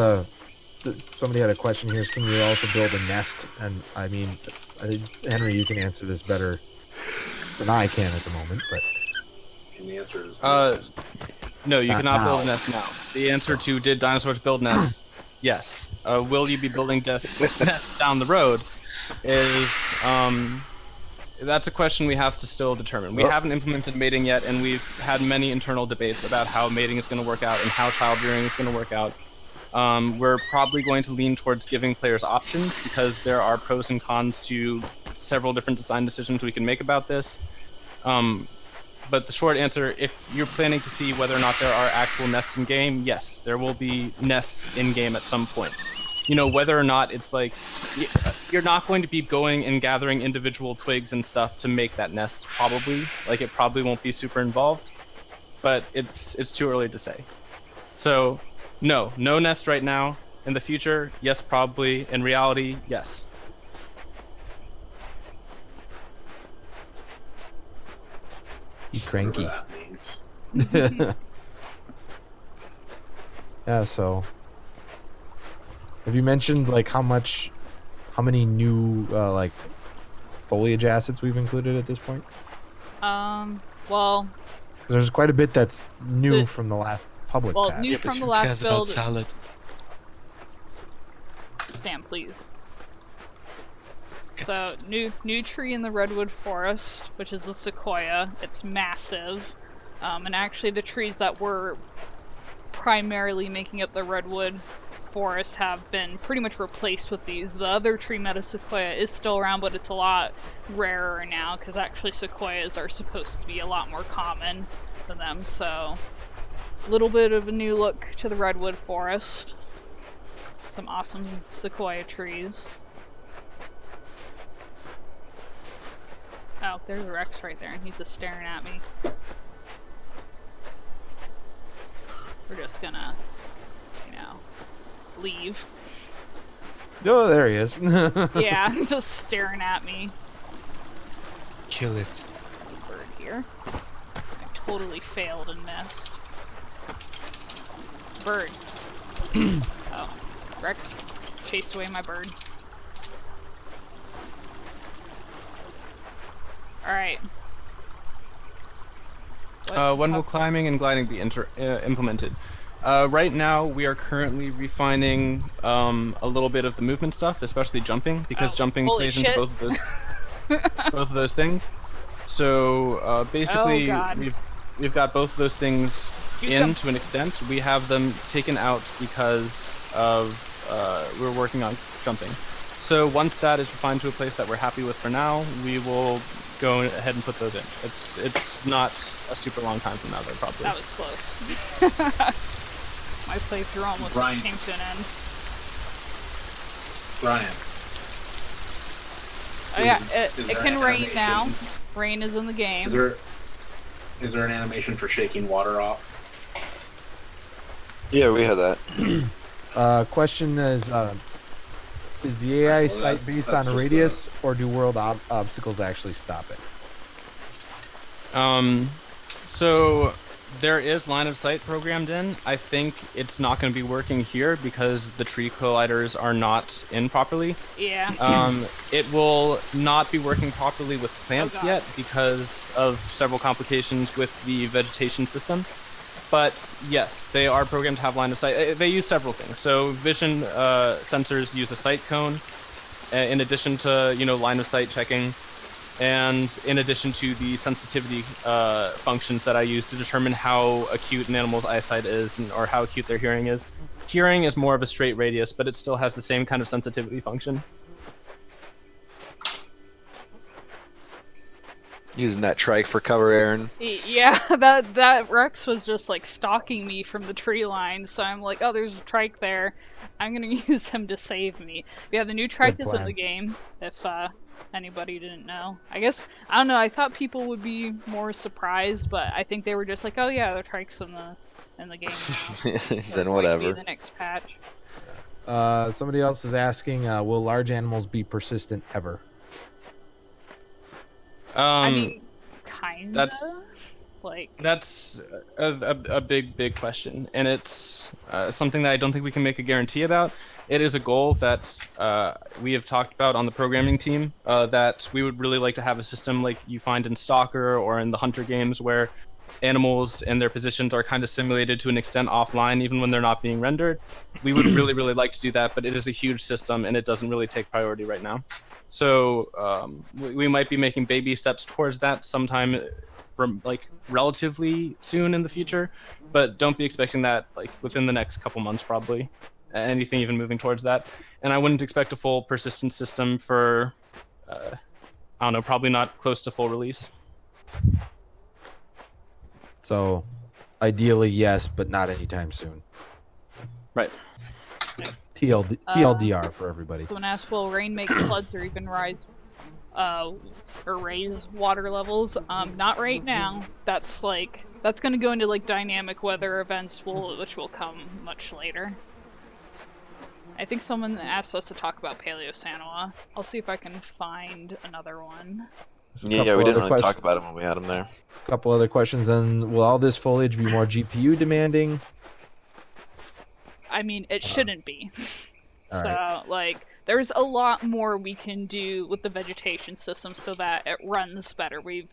somebody had a question here. Is can you also build a nest? And I mean, I think Henry, you can answer this better than I can at the moment. But And the answer is no, you Not cannot build now. a nest now. The answer to did dinosaurs build nests? Yes. Will you be building nests down the road? Is that's a question we have to still determine. We haven't implemented mating yet, and we've had many internal debates about how mating is going to work out and how child rearing is going to work out. We're probably going to lean towards giving players options because there are pros and cons to several different design decisions we can make about this. But the short answer, if you're planning to see whether or not there are actual nests in game, yes, there will be nests in game at some point. You know, whether or not it's like, you're not going to be going and gathering individual twigs and stuff to make that nest, probably. Like, it probably won't be super involved, but it's too early to say. So, no nest right now. In the future, yes, probably. In reality, yes. you whatever cranky. that means. Yeah. So, have you mentioned like how many new like foliage assets we've included at this point? Well, There's quite a bit that's new The- from the last public well, patch. new from the last build. salad? Sam, please. So, new tree in the redwood forest, which is the sequoia. It's massive, and actually the trees that were primarily making up the redwood forest have been pretty much replaced with these. The other tree, Metasequoia, is still around, but it's a lot rarer now because actually sequoias are supposed to be a lot more common than them. So, a little bit of a new look to the redwood forest. Some awesome sequoia trees. Oh, there's Rex right there, and he's just staring at me. We're just gonna, leave. Oh, there he is. Yeah, he's just staring at me. Kill it. There's a bird here. I totally failed and missed. Bird. Oh, Rex chased away my bird. Alright. When will climbing and gliding be implemented? Right now, we are currently refining a little bit of the movement stuff, especially jumping, because jumping holy plays into shit. both of those things. So basically, we've got both of those things to an extent. We have them taken out because of we're working on jumping. So once that is refined to a place that we're happy with for now, we will go ahead and put those in. It's not a super long time from now, though, probably. That was close. My playthrough almost Brian. came to an end. Brian. Oh yeah, is it there can an rain animation? now. Rain is in the game. Is there an animation for shaking water off? Yeah, we had that. Question is the AI site based that's on a just radius, or do world obstacles actually stop it? So there is line of sight programmed in. I think it's not going to be working here because the tree colliders are not in properly. Yeah. It will not be working properly with plants God. yet because of several complications with the vegetation system. But yes, they are programmed to have line of sight. They use several things. So vision sensors use a sight cone, in addition to line of sight checking, and in addition to the sensitivity functions that I use to determine how acute an animal's eyesight is or how acute their hearing is. Hearing is more of a straight radius, but it still has the same kind of sensitivity function. Using that trike for cover, Aaron. Yeah, that Rex was just like stalking me from the tree line, so I'm like, oh, there's a trike there. I'm gonna use him to save me. But yeah, the new trike is in the game, if anybody didn't know. I guess, I don't know, I thought people would be more surprised, but I think they were just like, oh yeah, the trike's in the game now. Then whatever. The next patch. Somebody else is asking, will large animals be persistent ever? I mean, kinda. like That's a big question, and it's something that I don't think we can make a guarantee about. It is a goal that we have talked about on the programming team, that we would really like to have a system like you find in Stalker or in the Hunter games, where animals and their positions are kind of simulated to an extent offline, even when they're not being rendered. We would really like to do that, but it is a huge system, and it doesn't really take priority right now. So we might be making baby steps towards that sometime from like relatively soon in the future, but don't be expecting that like within the next couple months probably. Anything even moving towards that, and I wouldn't expect a full persistent system for I don't know, probably not close to full release. So, ideally, yes, but not anytime soon. Right. TLDR for everybody. Someone asked, will rain make floods or even raise water levels? Not right now. That's going to go into like dynamic weather events, which will come much later. I think someone asked us to talk about Paleosanoa. I'll see if I can find another one. Yeah, we didn't really talk about him when we had him there. A couple other questions. And will all this foliage be more GPU demanding? I mean, it shouldn't be. So, right. there's a lot more we can do with the vegetation system so that it runs better. We've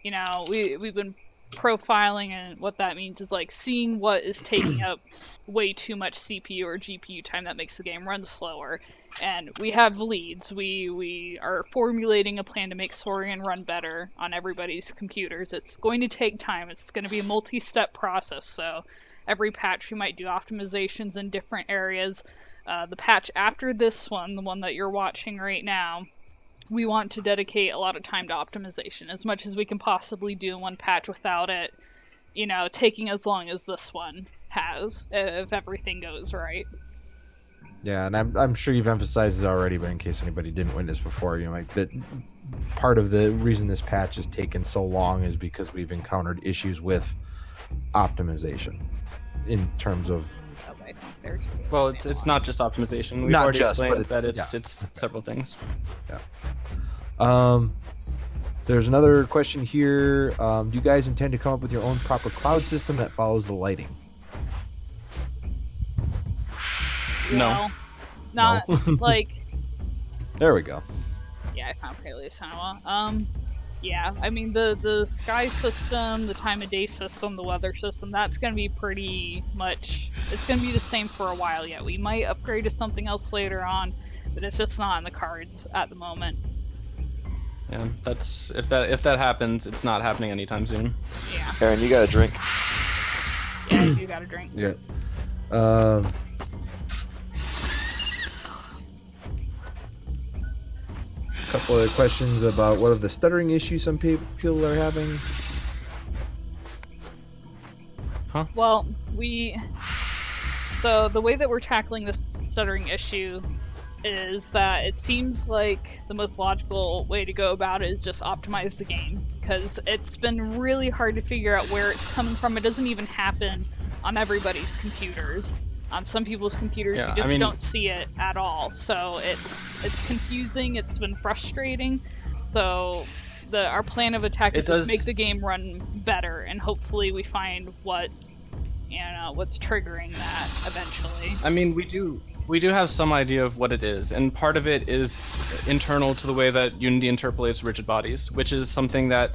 been profiling, and what that means is like seeing what is taking up way too much CPU or GPU time that makes the game run slower. And we have leads. We are formulating a plan to make Saurian run better on everybody's computers. It's going to take time. It's going to be a multi-step process. So every patch we might do optimizations in different areas. The patch after this one, the one that you're watching right now, we want to dedicate a lot of time to optimization, as much as we can possibly do in one patch without it, taking as long as this one has, if everything goes right. Yeah, and I'm sure you've emphasized it already, but in case anybody didn't witness before, that part of the reason this patch has taken so long is because we've encountered issues with optimization in terms of. Well, it's not just optimization. We've Not already just, explained but that it's several things. Yeah. There's another question here. Do you guys intend to come up with your own proper cloud system that follows the lighting? No. Not like. There we go. Yeah, I found Paleosanoa. Yeah, I mean the sky system, the time of day system, the weather system, that's gonna be pretty much. It's gonna be the same for a while yet. We might upgrade to something else later on, but it's just not in the cards at the moment. Yeah, that's if that happens, it's not happening anytime soon. Yeah. Aaron, you got a drink. Yeah, you got a drink. Yeah. Couple of questions about what are the stuttering issues some people are having. Huh? Well, the way that we're tackling this stuttering issue is that it seems like the most logical way to go about it is just optimize the game, because it's been really hard to figure out where it's coming from. It doesn't even happen on everybody's computers. On some people's computers, you just don't see it at all. So it's confusing. It's been frustrating. So our plan of attack is to make the game run better, and hopefully we find what's triggering that eventually. I mean, we do have some idea of what it is, and part of it is internal to the way that Unity interpolates rigid bodies, which is something that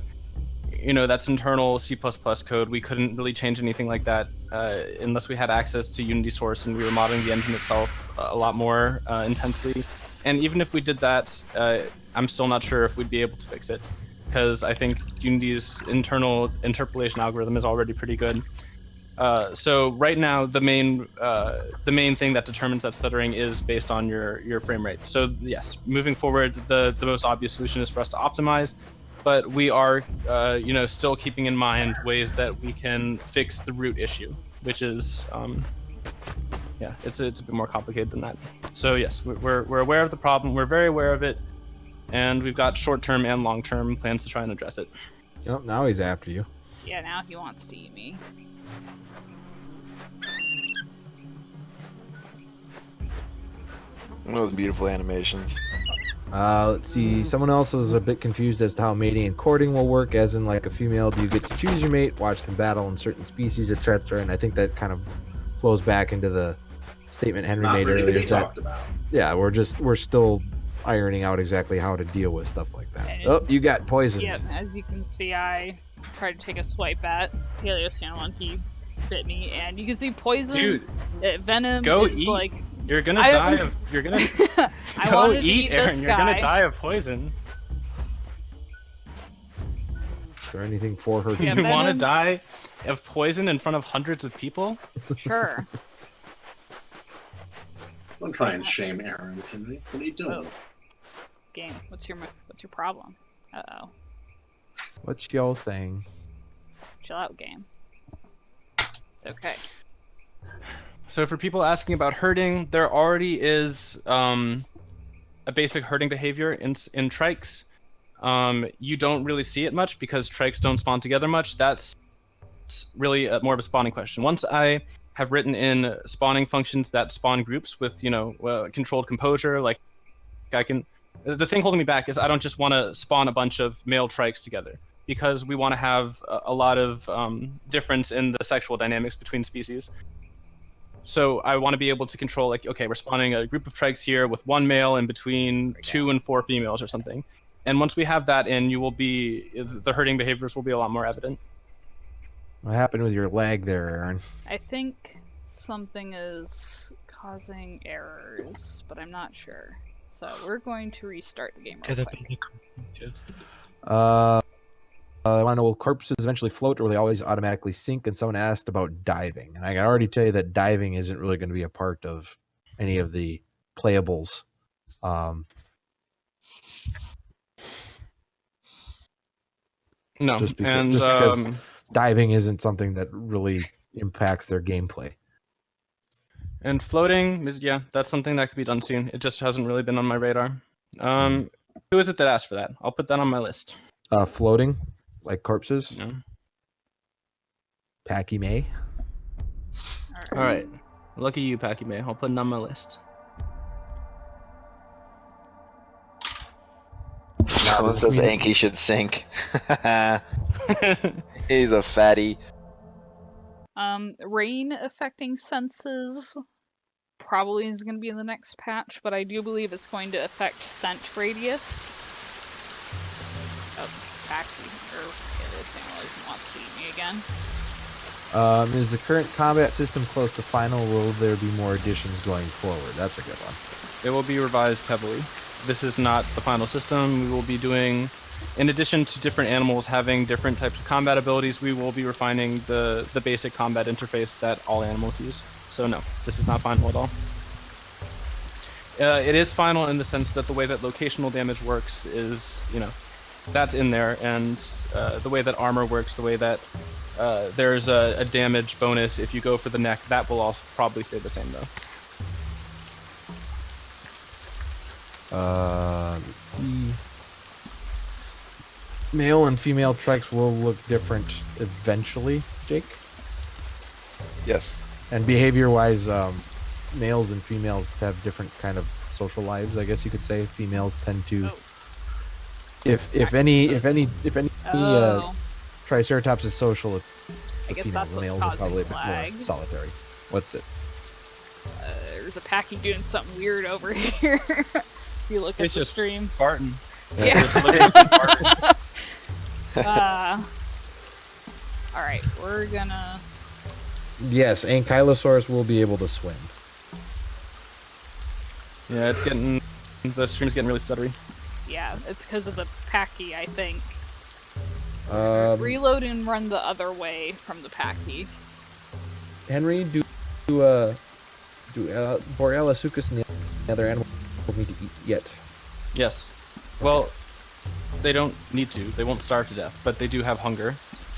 that's internal C++ code. We couldn't really change anything like that unless we had access to Unity source and we were modeling the engine itself a lot more intensely. And even if we did that, I'm still not sure if we'd be able to fix it, because I think Unity's internal interpolation algorithm is already pretty good. So right now, the main thing that determines that stuttering is based on your frame rate. So yes, moving forward, the most obvious solution is for us to optimize. But we are, still keeping in mind ways that we can fix the root issue, which is, it's a bit more complicated than that. So yes, we're aware of the problem. We're very aware of it, and we've got short-term and long-term plans to try and address it. Yep, now he's after you. Yeah, now he wants to eat me. Those beautiful animations. Let's see. Someone else is a bit confused as to how mating and courting will work. As in, like a female, do you get to choose your mate, watch them battle in certain species, etc.? And I think that kind of flows back into the statement It's Henry not made ready to earlier. be Is that talked about. yeah, we're still ironing out exactly how to deal with stuff like that. And- Oh, you got poisoned. Yep, as you can see, I tried to take a swipe at Paleocyan and he bit me, and you can see poison. Dude, Venom go is eat. like. You're gonna I- die of. You're gonna I go wanted to eat, this Aaron. You're guy. gonna die of poison. Is there anything for her? Yeah, You want to Venom- die of poison in front of hundreds of people? Sure. Don't try and shame Aaron, Henry. What are you doing? Oh. Game. What's your problem? Uh-oh. What's your thing? Chill out, game. It's okay. So for people asking about herding, there already is a basic herding behavior in trikes. You don't really see it much because trikes don't spawn together much. That's really more of a spawning question. Once I have written in spawning functions that spawn groups with, controlled composure, like I can. The thing holding me back is I don't just want to spawn a bunch of male trikes together because we want to have a lot of difference in the sexual dynamics between species. So I want to be able to control, like, okay, we're spawning a group of trikes here with one male in between 2 and 4 females or something. And once we have that in, the herding behaviors will be a lot more evident. What happened with your lag there, Aaron? I think something is causing errors, but I'm not sure. So we're going to restart the game real quick. I want to know, will corpses eventually float or will they always automatically sink? And someone asked about diving. And I can already tell you that diving isn't really going to be a part of any of the playables. No, just and because diving isn't something that really impacts their gameplay. And floating is, that's something that could be done soon. It just hasn't really been on my radar. Who is it that asked for that? I'll put that on my list. Floating, like corpses. No. Packy May. All right. Lucky you, Packy May. I'll put it on my list. Someone says Anki should sink. He's a fatty. Rain affecting senses probably is going to be in the next patch, but I do believe it's going to affect scent radius. Oh, Packy, or this animal wants to eat me again. Is the current combat system close to final? Will there be more additions going forward? That's a good one. It will be revised heavily. This is not the final system. We will be doing, in addition to different animals having different types of combat abilities, we will be refining the basic combat interface that all animals use. So no, this is not final at all. It is final in the sense that the way that locational damage works is, that's in there, and the way that armor works, the way that there's a damage bonus if you go for the neck, that will also probably stay the same though. Let's see. Male and female trikes will look different eventually, Jake. Yes. And behavior-wise, males and females have different kind of social lives. I guess you could say females tend to, if any Triceratops is social, it's the females. The males are probably a bit more solitary. What's it? There's a Packy doing something weird over here. If you look at the stream. Farting. Yeah. Alright, we're gonna... Yes, Ankylosaurus will be able to swim. Yeah, the stream's getting really stuttery. Yeah, it's because of the Packy, I think. Reload and run the other way from the Packy. Henry, do Borealisuchus and the other animals need to eat yet? Yes. Well, they don't need to. They won't starve to death, but they do have hunger.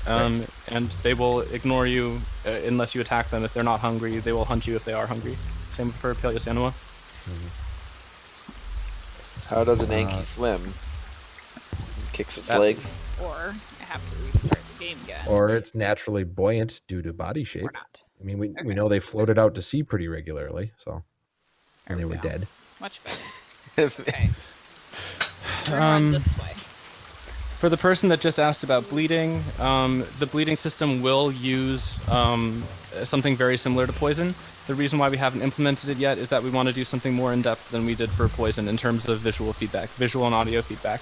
And they will ignore you unless you attack them. If they're not hungry, they will hunt you if they are hungry. Same for Paleocyanoma. How does an Anki swim? Kicks its legs. Or I have to restart the game again. Or it's naturally buoyant due to body shape. Or not. I mean, we know they floated out to sea pretty regularly, so and they were dead. Much better. Okay. run this way. For the person that just asked about bleeding, the bleeding system will use something very similar to poison. The reason why we haven't implemented it yet is that we want to do something more in-depth than we did for poison in terms of visual feedback, visual and audio feedback.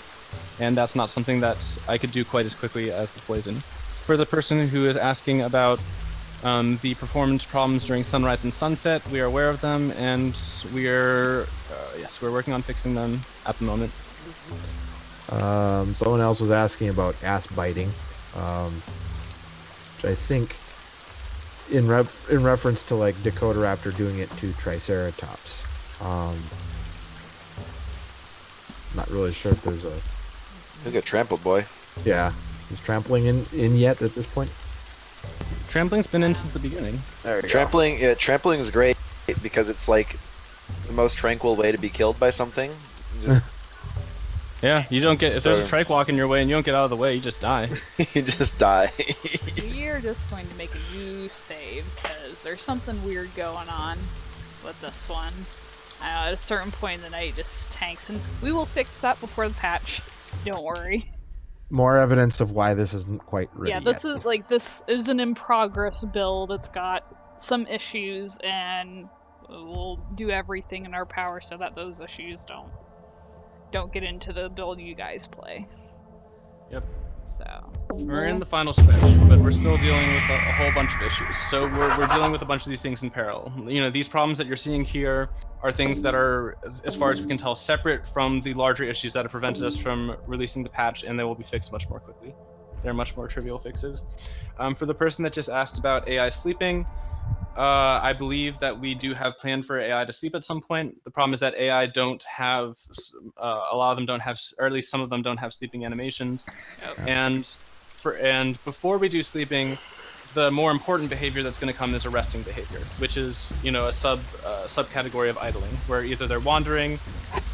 And that's not something that I could do quite as quickly as the poison. For the person who is asking about the performance problems during sunrise and sunset, we are aware of them, and we're working on fixing them at the moment. Someone else was asking about ass biting, which I think in reference to like Dakotaraptor doing it to Triceratops. Not really sure if there's a. He'll get trampled, boy. Yeah, is trampling in yet at this point? Trampling's been in since the beginning. There we trampling, go. Yeah, trampling is great because it's like the most tranquil way to be killed by something. Just yeah, you don't get if there's a trike walk in your way and you don't get out of the way, you just die. You just die. We're just going to make a new save because there's something weird going on with this one. At a certain point in the night, it just tanks, and we will fix that before the patch. Don't worry. More evidence of why this isn't quite ready. Yeah, this is an in progress build. It's got some issues, and we'll do everything in our power so that those issues don't get into the build you guys play. Yet. So we're in the final stretch, but we're still dealing with a whole bunch of issues. So we're dealing with a bunch of these things in parallel. You know, these problems that you're seeing here are things that are, as far as we can tell, separate from the larger issues that have prevented us from releasing the patch, and they will be fixed much more quickly. They're much more trivial fixes. For the person that just asked about AI sleeping, I believe that we do have planned for AI to sleep at some point. The problem is that AI don't have, a lot of them don't have, or at least some of them don't have sleeping animations. Yep. And before we do sleeping, the more important behavior that's going to come is a resting behavior, which is, you know, a subcategory of idling, where either they're wandering,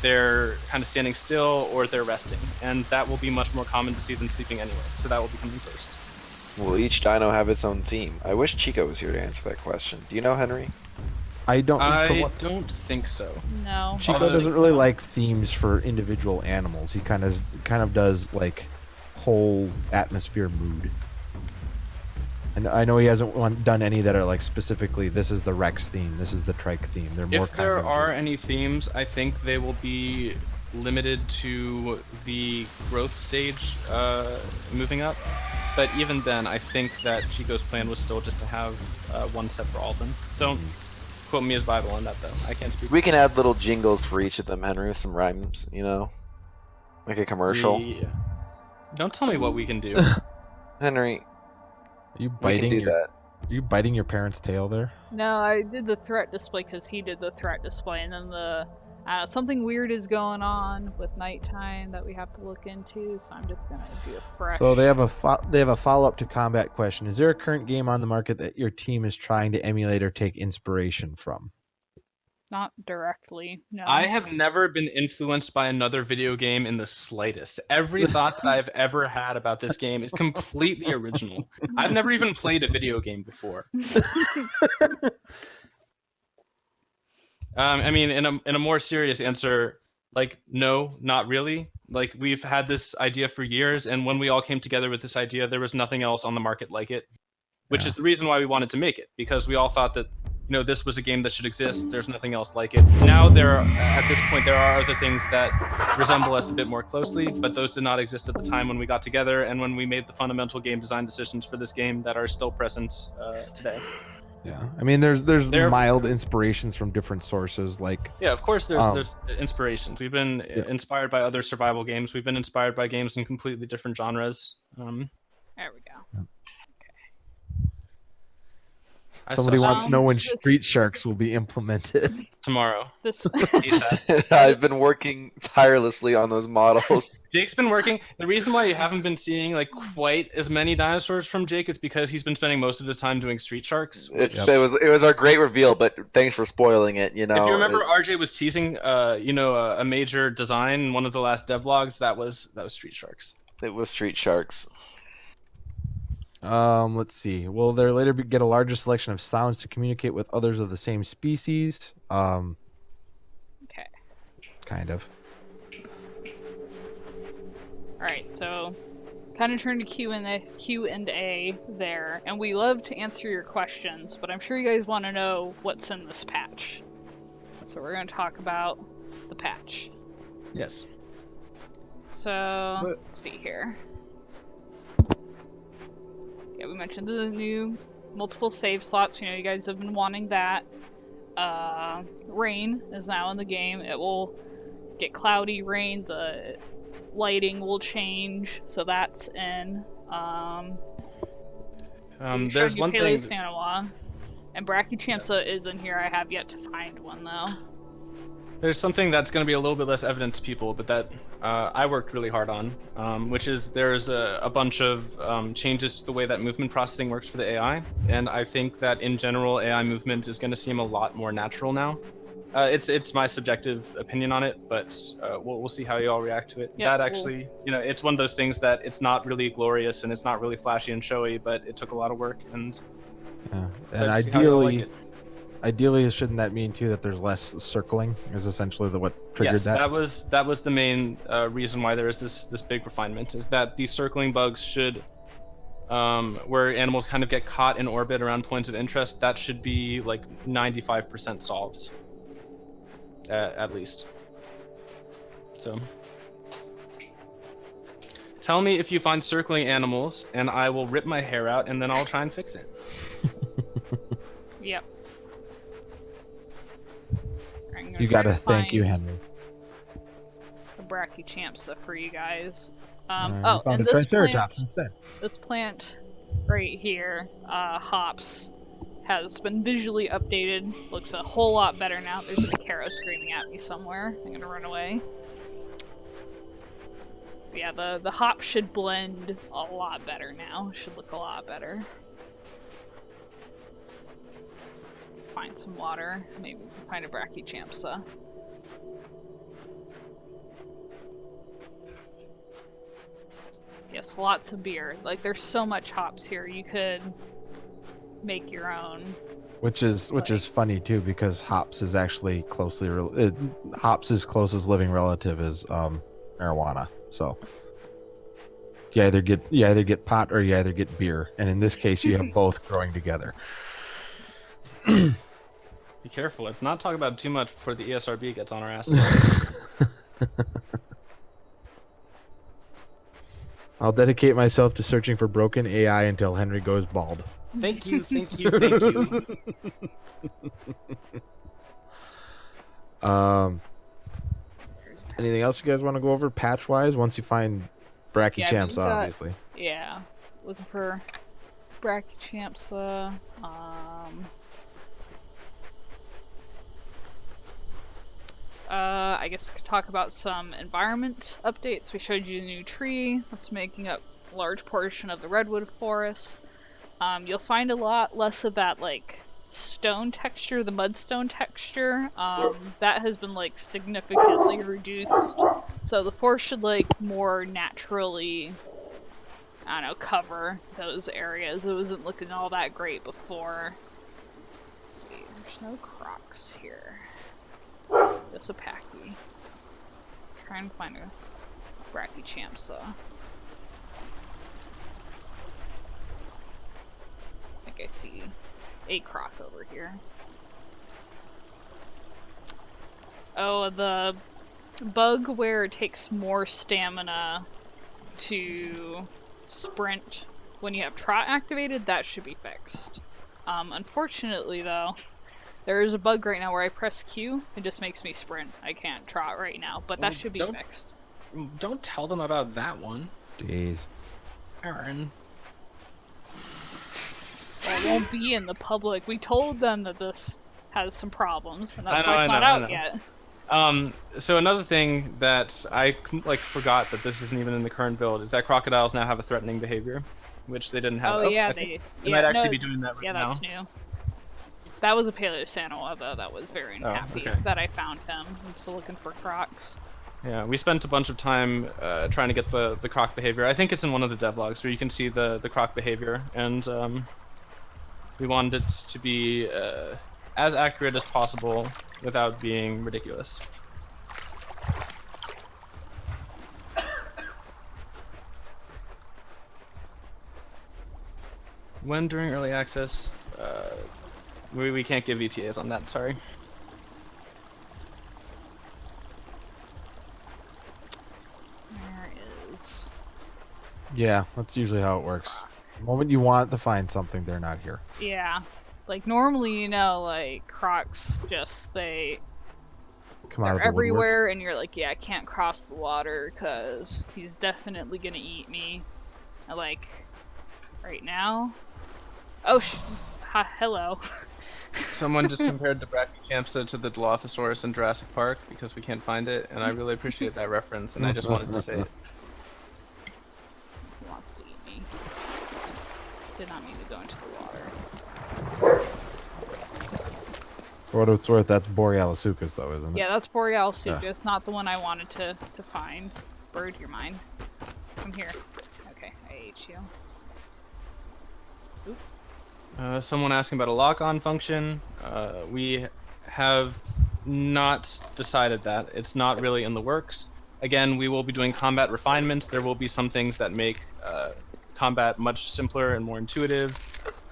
they're kind of standing still, or they're resting. And that will be much more common to see than sleeping anyway. So that will be coming first. Will each dino have its own theme? I wish Chico was here to answer that question. Do you know, Henry? I don't think so. No. Chico doesn't really like themes for individual animals. He kind of does like whole atmosphere mood. And I know he hasn't done any that are like specifically this is the Rex theme, this is the Trike theme. They're more if there are any themes, I think they will be limited to the growth stage moving up. But even then, I think that Chico's plan was still just to have one set for all of them. Don't quote me as Bible on that, though. I can't speak. We can add little jingles for each of them, Henry, with some rhymes, you know? Like a commercial. Yeah. Don't tell me what we can do. Henry, are you biting your parents' tail there? No, I did the threat display because he did the threat display, and then the something weird is going on with nighttime that we have to look into, so I'm just gonna do a fresh. So they have a follow-up to combat question. Is there a current game on the market that your team is trying to emulate or take inspiration from? Not directly, no. I have never been influenced by another video game in the slightest. Every thought that I've ever had about this game is completely original. I've never even played a video game before. I mean, in a more serious answer, like, no, not really. Like, we've had this idea for years, and when we all came together with this idea, there was nothing else on the market like it, which is the reason why we wanted to make it, because we all thought that, you know, this was a game that should exist. There's nothing else like it. Now at this point, there are other things that resemble us a bit more closely, but those did not exist at the time when we got together and when we made the fundamental game design decisions for this game that are still present today. Yeah, I mean, there's mild inspirations from different sources, like yeah, of course, there's inspirations. We've been inspired by other survival games. We've been inspired by games in completely different genres. There we go. Somebody wants to know when Street Sharks will be implemented. Tomorrow. I've been working tirelessly on those models. Jake's been working. The reason why you haven't been seeing like quite as many dinosaurs from Jake is because he's been spending most of his time doing Street Sharks. It was our great reveal, but thanks for spoiling it. You know. If you remember, RJ was teasing, a major design in one of the last devlogs. That was Street Sharks. It was Street Sharks. Let's see. Will there later get a larger selection of sounds to communicate with others of the same species? Okay. Kind of. Alright, so kind of turn to Q&A there, and we love to answer your questions, but I'm sure you guys want to know what's in this patch. So we're going to talk about the patch. Yes. So, let's see here. Yeah, we mentioned the new multiple save slots. You know, you guys have been wanting that. Rain is now in the game. It will get cloudy rain. The lighting will change, so that's in. There's one thing. Paleosanoa, and Brachychampsa is in here. I have yet to find one though. There's something that's going to be a little bit less evident to people, but that I worked really hard on, which is there's a bunch of changes to the way that movement processing works for the AI, and I think that in general AI movement is going to seem a lot more natural now. It's my subjective opinion on it, but we'll see how you all react to it. Yep, that actually, you know, it's one of those things that it's not really glorious and it's not really flashy and showy, but it took a lot of work, and and ideally, shouldn't that mean too that there's less circling? Is essentially what triggered yes, that? that was the main reason why there is this big refinement, is that these circling bugs should, where animals kind of get caught in orbit around points of interest, that should be like 95% solved. At least. So tell me if you find circling animals and I will rip my hair out and then I'll try and fix it. Yep. You gotta thank you, Henry. A Brachychampsa for you guys. Found a Triceratops instead. This plant right here, hops, has been visually updated. Looks a whole lot better now. There's an Icaro screaming at me somewhere. I'm gonna run away. But yeah, the hop should blend a lot better now. Should look a lot better. Find some water. Maybe we can find a Brachychampsa. Yes, lots of beer. Like, there's so much hops here. You could make your own. Which is funny too, because hops is actually hops' closest living relative is marijuana. So you either get pot or you either get beer, and in this case you have both growing together. Be careful. Let's not talk about it too much before the ESRB gets on our ass. I'll dedicate myself to searching for broken AI until Henry goes bald. Thank you, thank you, thank you. Anything else you guys want to go over patch-wise? Once you find Brachychampsa, obviously. Yeah, looking for Brachychampsa. I guess I could talk about some environment updates. We showed you the new tree that's making up a large portion of the redwood forest. You'll find a lot less of that, like, stone texture, the mudstone texture. That has been, like, significantly reduced. So the forest should, like, more naturally, I don't know, cover those areas. It wasn't looking all that great before. Let's see, there's no crocs here. Just a packy. Trying to find a Brachychampsa. I think I see a croc over here. Oh, the bug where it takes more stamina to sprint when you have trot activated, that should be fixed. Unfortunately though, there is a bug right now where I press Q, it just makes me sprint. I can't trot right now, but that should be fixed. Don't tell them about that one. Jeez. Aaron. It won't be in the public. We told them that this has some problems, and that's I know, not out yet. So another thing that I forgot that this isn't even in the current build is that crocodiles now have a threatening behavior, which they didn't have. Oh yeah, they might actually be doing that right now. Yeah, that's new. That was a Paleosanoa though. That was very unhappy that I found him. I'm still looking for crocs. Yeah, we spent a bunch of time trying to get the croc behavior. I think it's in one of the devlogs where you can see the croc behavior, and we wanted it to be as accurate as possible without being ridiculous. When during early access? We can't give ETAs on that. Sorry. Where is? Yeah, that's usually how it works. The moment you want to find something, they're not here. Yeah. Like normally, you know, like Crocs just they're Come out of the woodwork. everywhere, and you're like, yeah, I can't cross the water because he's definitely gonna eat me. Like right now. Oh, hello. Someone just compared the Brachiochampsa to the Dilophosaurus in Jurassic Park because we can't find it, and I really appreciate that reference, and I just wanted to say it. He wants to eat me. Did not mean to go into the water. For what it's worth, that's Borealisuchus, though, isn't it? Yeah, that's Borealisuchus, not the one I wanted to find. Bird, you're mine. Come here. Okay, I ate you. Someone asking about a lock-on function. We have not decided that. It's not really in the works. Again, we will be doing combat refinements. There will be some things that make combat much simpler and more intuitive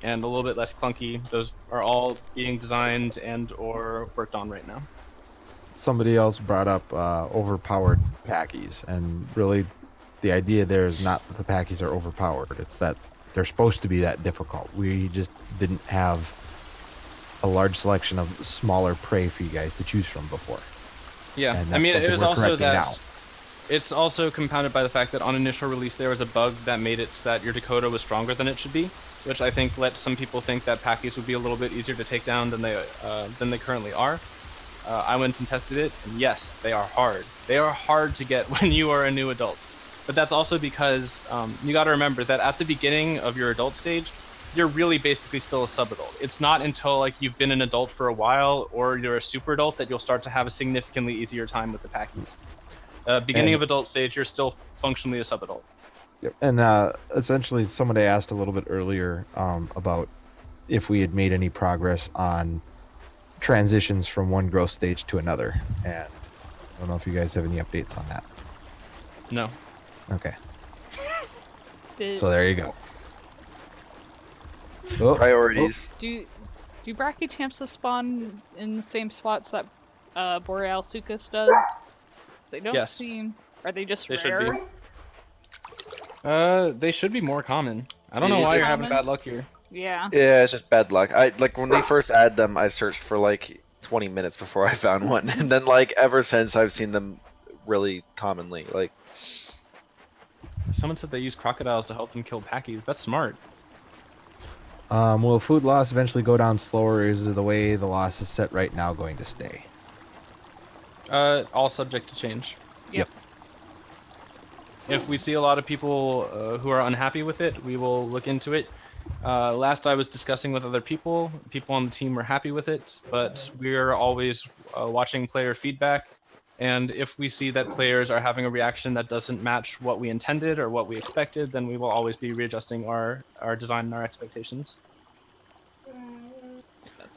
and a little bit less clunky. Those are all being designed and or worked on right now. Somebody else brought up overpowered packies, and really the idea there is not that the packies are overpowered. It's that they're supposed to be that difficult. We just didn't have a large selection of smaller prey for you guys to choose from before. Yeah, And I mean, that's it was something we're also correcting that now. it's also compounded by the fact that on initial release there was a bug that made it so that your Dakota was stronger than it should be, which I think let some people think that packies would be a little bit easier to take down than they currently are. I went and tested it, and yes, they are hard. They are hard to get when you are a new adult. But that's also because you got to remember that at the beginning of your adult stage, you're really basically still a sub-adult. It's not until like you've been an adult for a while or you're a super adult that you'll start to have a significantly easier time with the packies. Beginning of adult stage, you're still functionally a sub-adult. Yep. And essentially, somebody asked a little bit earlier about if we had made any progress on transitions from one growth stage to another, and I don't know if you guys have any updates on that. No. Okay. So there you go. Priorities. Do Brachiochampsa spawn in the same spots that Borealisuchus does? They don't Yes. seem. Are they just They rare? should be. They should be more common. I don't know why you're having bad luck here. Yeah. Yeah, it's just bad luck. I like when they first added them, I searched for like 20 minutes before I found one, and then like ever since I've seen them really commonly. Like, Someone said they use crocodiles to help them kill packies. That's smart. Will food loss eventually go down slower? Is the way the loss is set right now going to stay? All subject to change. Yep. If we see a lot of people who are unhappy with it, we will look into it. Last I was discussing with other people on the team were happy with it, but we're always watching player feedback. And if we see that players are having a reaction that doesn't match what we intended or what we expected, then we will always be readjusting our design and our expectations.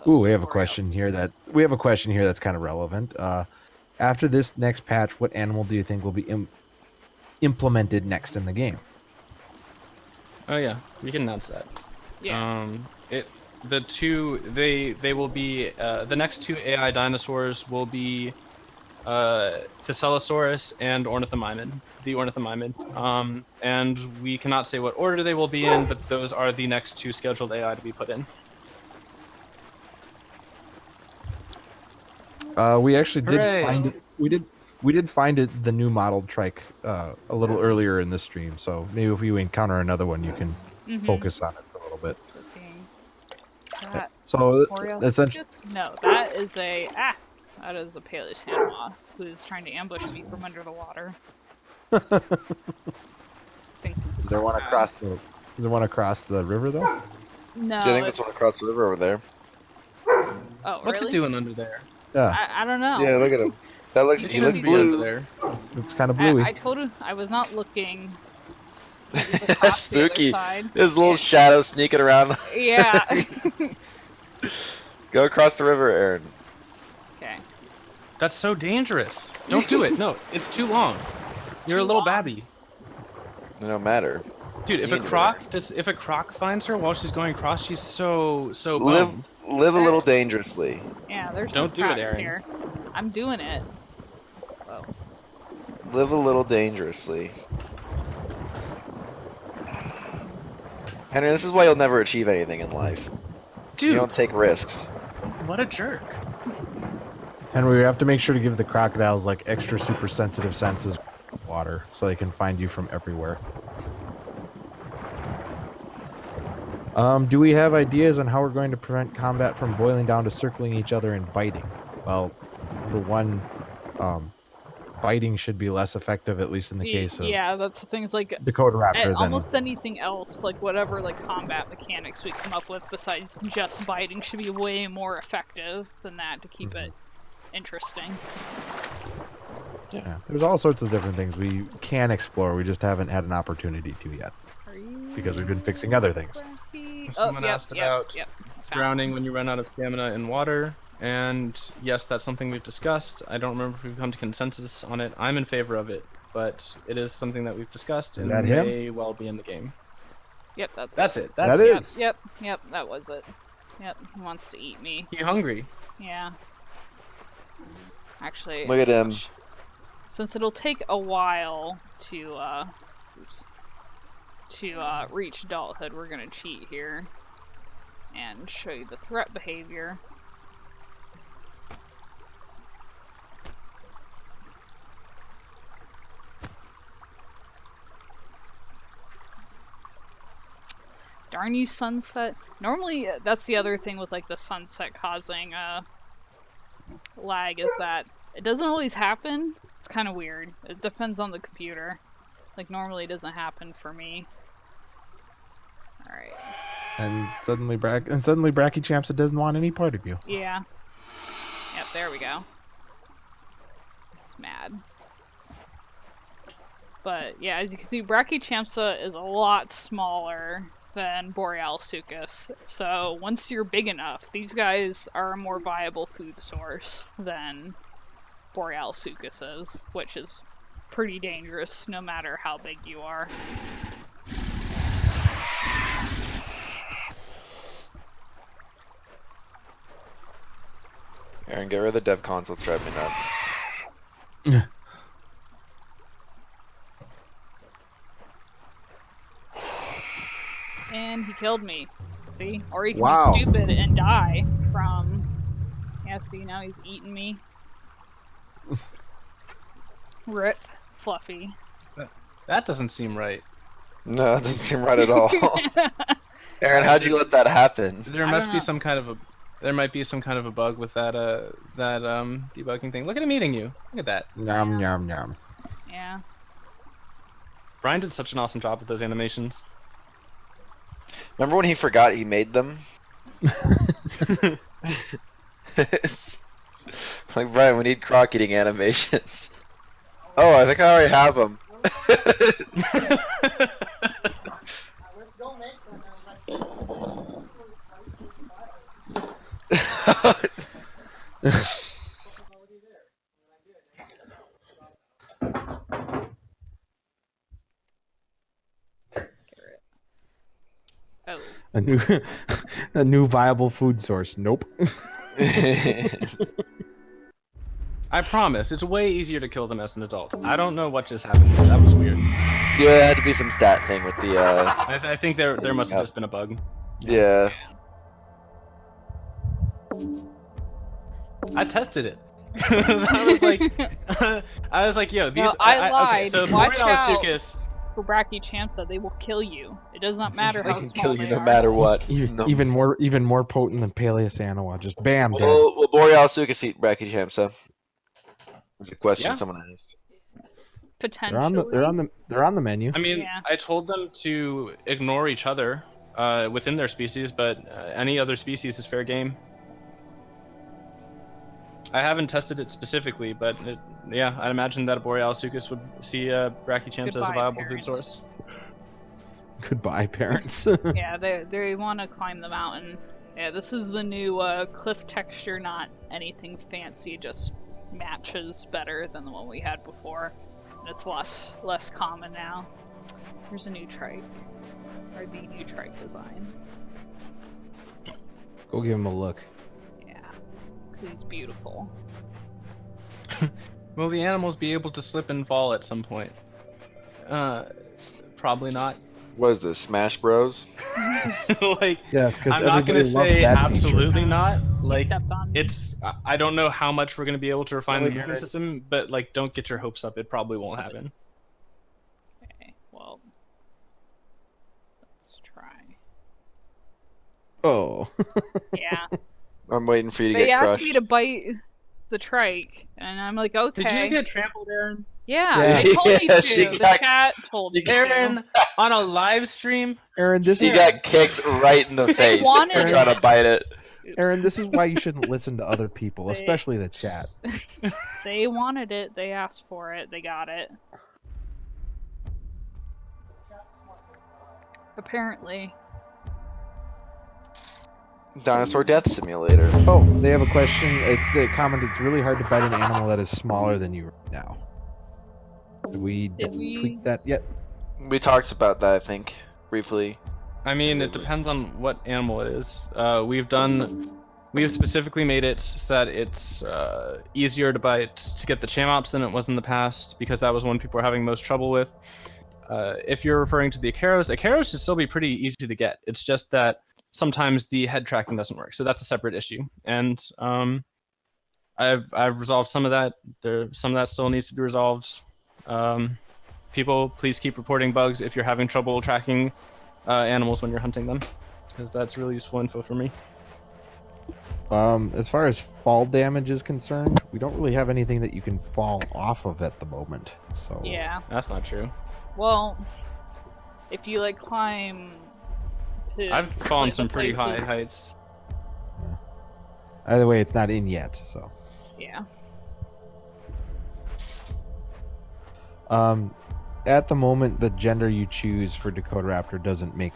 Ooh, we have a question here that's kind of relevant. After this next patch, what animal do you think will be implemented next in the game? Oh yeah, we can announce that. Yeah. They will be the next two AI dinosaurs will be Physelosaurus and the Ornithomimid. And we cannot say what order they will be in, but those are the next two scheduled AI to be put in. We actually did Hooray. find it. We did find it, the new modeled trike, a little earlier in the stream. So maybe if you encounter another one, you can focus on it a little bit. That So essentially, no, that is a Paleosandma who's trying to ambush me from under the water. is there one across the river though? No. I think that's one across the river over there. Oh, What's really? it doing under there? Yeah, I don't know. Yeah, look at him. That looks. He looks Shouldn't be under blue. there. it's kind of bluey. I told him I was not looking. He was across the other Spooky. side. There's a little shadow sneaking around. Yeah. Go across the river, Aaron. Okay. That's so dangerous. Don't do it. No, it's too long. You're a little Long. babby. It don't matter. Dude, if You a can do croc finds her while she's going across, she's so Live, boned. live a little dangerously. Yeah, there's Don't no do it, cracks Aaron. here. I'm doing it. Whoa. Live a little dangerously. Henry, this is why you'll never achieve anything in life. You Dude, don't take risks. what a jerk. Henry, we have to make sure to give the crocodiles like extra super sensitive senses of water so they can find you from everywhere. Do we have ideas on how we're going to prevent combat from boiling down to circling each other and biting? Well, for one, biting should be less effective, at least in the case of Yeah, that's the thing. Is like Dakota Raptor than almost anything else, like whatever like combat mechanics we come up with besides just biting should be way more effective than that to keep it interesting. Yeah, there's all sorts of different things we can explore. We just haven't had an opportunity to yet because we've been fixing other things. Someone asked about Yep. drowning when you run out of stamina in water, and yes, that's something we've discussed. I don't remember if we've come to consensus on it. I'm in favor of it, but it is something that we've discussed and that him? may well be in the game. Yep, That's it. That it. is. Yep, that was it. Yep, he wants to eat me. You hungry? Yeah. Actually, Look at him. since it'll take a while to reach adulthood, we're gonna cheat here and show you the threat behavior. Darn you, sunset. Normally, that's the other thing with like the sunset causing lag, is that it doesn't always happen. It's kind of weird. It depends on the computer. Like normally it doesn't happen for me. Alright. And suddenly Brachychampsa doesn't want any part of you. Yeah. Yep, there we go. It's mad. But yeah, as you can see, Brachychampsa is a lot smaller than Borealisuchus. So once you're big enough, these guys are a more viable food source than Borealisuchus is, which is pretty dangerous no matter how big you are. Aaron, get rid of the dev console. It's driving me nuts. And he killed me. See? Or he can Wow. be stupid and die from... Yeah, see, now he's eating me. Rip. Fluffy. That doesn't seem right. No, that doesn't seem right at all. Aaron, how'd you let that happen? There I must don't be know. some kind of a there might be some kind of a bug with that debugging thing. Look at him eating you. Look at that. Yum yum yum. Yeah. Brian did such an awesome job with those animations. Remember when he forgot he made them? Like, Brian, we need croc eating animations. Oh, I think I already have them. Oh. A new viable food source. Nope. I promise, it's way easier to kill them as an adult. I don't know what just happened. That was weird. Yeah, it had to be some stat thing with the I think there must have just been a bug. yeah. I tested it. So I was like, yo, these. No, I lied. Okay, so Watch out. Borealisuchus. For Brachychampsa, they will kill you. It does not matter They how can small kill you they no are. matter what. No. Even more potent than Paleosanua. Just bam, dead. Will Borealisuchus eat Brachychampsa? That's a question Yeah. someone asked. Potentially. They're on the menu. I mean, Yeah. I told them to ignore each other within their species, but any other species is fair game. I haven't tested it specifically, but yeah, I'd imagine that a Borealisuchus would see Brachychampsa as a Goodbye, viable parent. food source. Goodbye, parents. Yeah, they want to climb the mountain. Yeah, this is the new cliff texture, not anything fancy, just matches better than the one we had before. And it's less common now. Here's a new trike. or the new trike design. Go give him a look. Yeah, because he's beautiful. Will the animals be able to slip and fall at some point? Probably not. What is this, Smash Bros? Like, Yes, because I'm not gonna everybody loves say that feature. absolutely not. Like, Stepped on me. it's I don't know how much we're gonna be able to refine the Really, moving Aaron? system, but like, don't get your hopes up. It probably won't happen. Okay, well, let's try. Oh. Yeah, I'm waiting for you to they get asked crushed. me to bite the trike, and I'm like, okay. Did you get trampled, Aaron? Yeah, they told me Yeah, to. she The got- chat told me to. Aaron, on a live stream? Aaron, this He is got kicked right in the face wanted for trying to it. bite it. Aaron, this is why you shouldn't listen to other people, They- especially the chat. They wanted it. They asked for it. They got it. Apparently. Dinosaur Death Simulator. Oh, they have a question. They comment it's really hard to bite an animal that is smaller than you right now. Did we tweak that yet? We talked about that, I think, briefly. I mean, it depends on what animal it is. We've specifically made it so that it's easier to bite to get the chamops than it was in the past, because that was one people were having most trouble with. If you're referring to the Acaros should still be pretty easy to get. It's just that sometimes the head tracking doesn't work, so that's a separate issue. And I've resolved some of that. Some of that still needs to be resolved. People, please keep reporting bugs if you're having trouble tracking animals when you're hunting them, because that's really useful info for me. As far as fall damage is concerned, we don't really have anything that you can fall off of at the moment. So Yeah. That's not true. Well, if you like climb to. I've fallen the some pretty high places- heights. either way, it's not in yet. So Yeah. at the moment, the gender you choose for Dakota Raptor doesn't make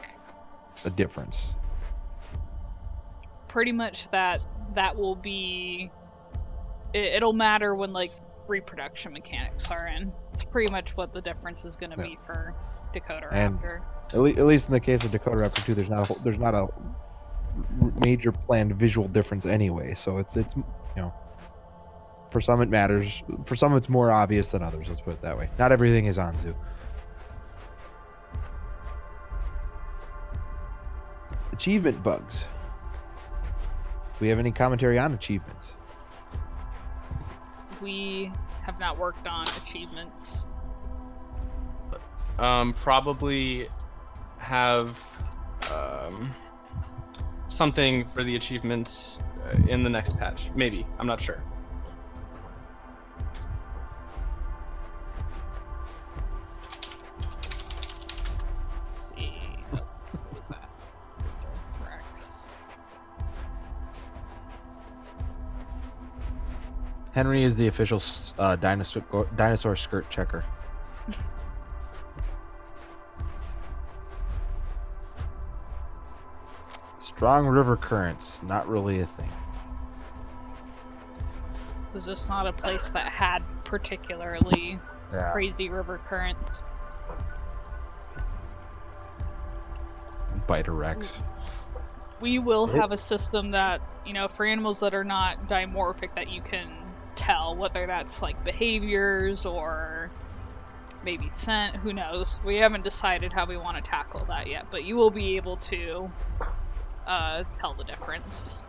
a difference. Pretty much that will be. It'll matter when like reproduction mechanics are in. It's pretty much what the difference is going to be for Dakota And- Raptor. At least in the case of Dakota Raptor 2, there's not a major planned visual difference anyway. So it's you know, for some it matters. For some it's more obvious than others. Let's put it that way. Not everything is Anzu. Achievement bugs. Do we have any commentary on achievements? We have not worked on achievements. Probably have something for the achievements in the next patch. Maybe. I'm not sure. Let's see. What was that? Rex. Henry is the official dinosaur skirt checker. Strong river currents, not really a thing. It's just not a place that had particularly Yeah. crazy river currents. Biter Rex. We will have a system that, you know, for animals that are not dimorphic, that you can tell whether that's like behaviors or maybe scent, who knows. We haven't decided how we want to tackle that yet, but you will be able to tell the difference.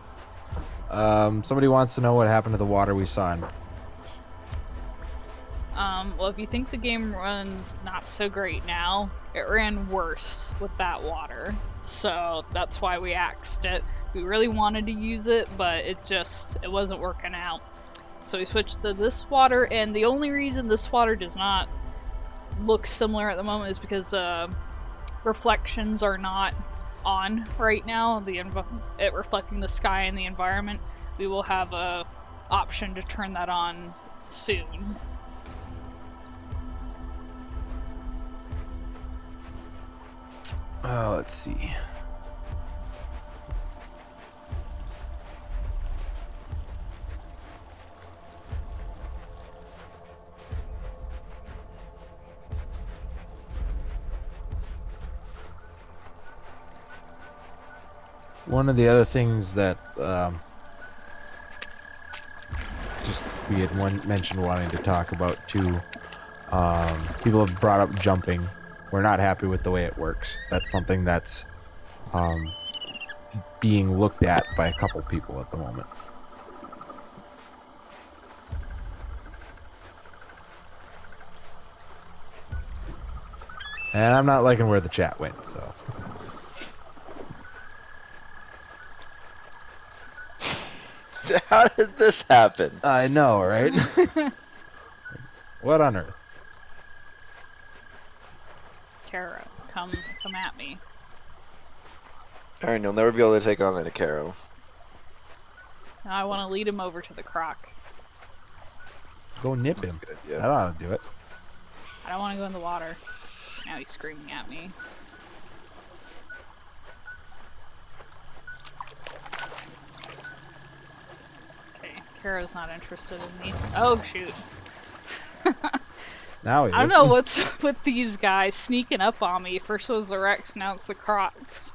Somebody wants to know what happened to the water we saw in. Well, if you think the game runs not so great now, it ran worse with that water. So that's why we axed it. We really wanted to use it, but it wasn't working out. So we switched to this water, and the only reason this water does not look similar at the moment is because reflections are not on right now. It reflecting the sky and the environment. We will have a option to turn that on soon. Let's see. One of the other things that just we had mentioned wanting to talk about too. People have brought up jumping. We're not happy with the way it works. That's something that's being looked at by a couple people at the moment. And I'm not liking where the chat went, so. How did this happen? I know, right? What on earth? Kara, come at me. Aaron, you'll never be able to take on that Akaro. Now I want to lead him over to the croc. Go nip him. Good idea. That ought to do it. I don't want to go in the water. Now he's screaming at me. Okay, Kara's not interested in me. Oh shoot. Now he is. I don't know what's with these guys sneaking up on me. First it was the Rex, now it's the Crocs.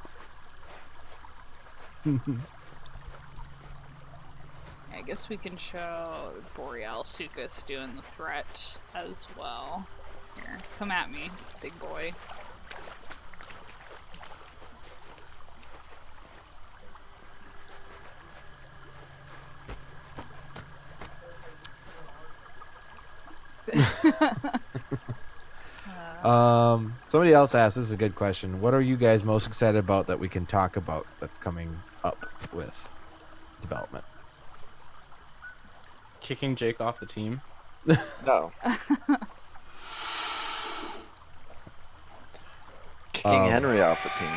I guess we can show Boreal Sucus doing the threat as well. Here, come at me, big boy. Somebody else asked, this is a good question. What are you guys most excited about that we can talk about that's coming up with development? Kicking Jake off the team. No. Kicking Henry off the team.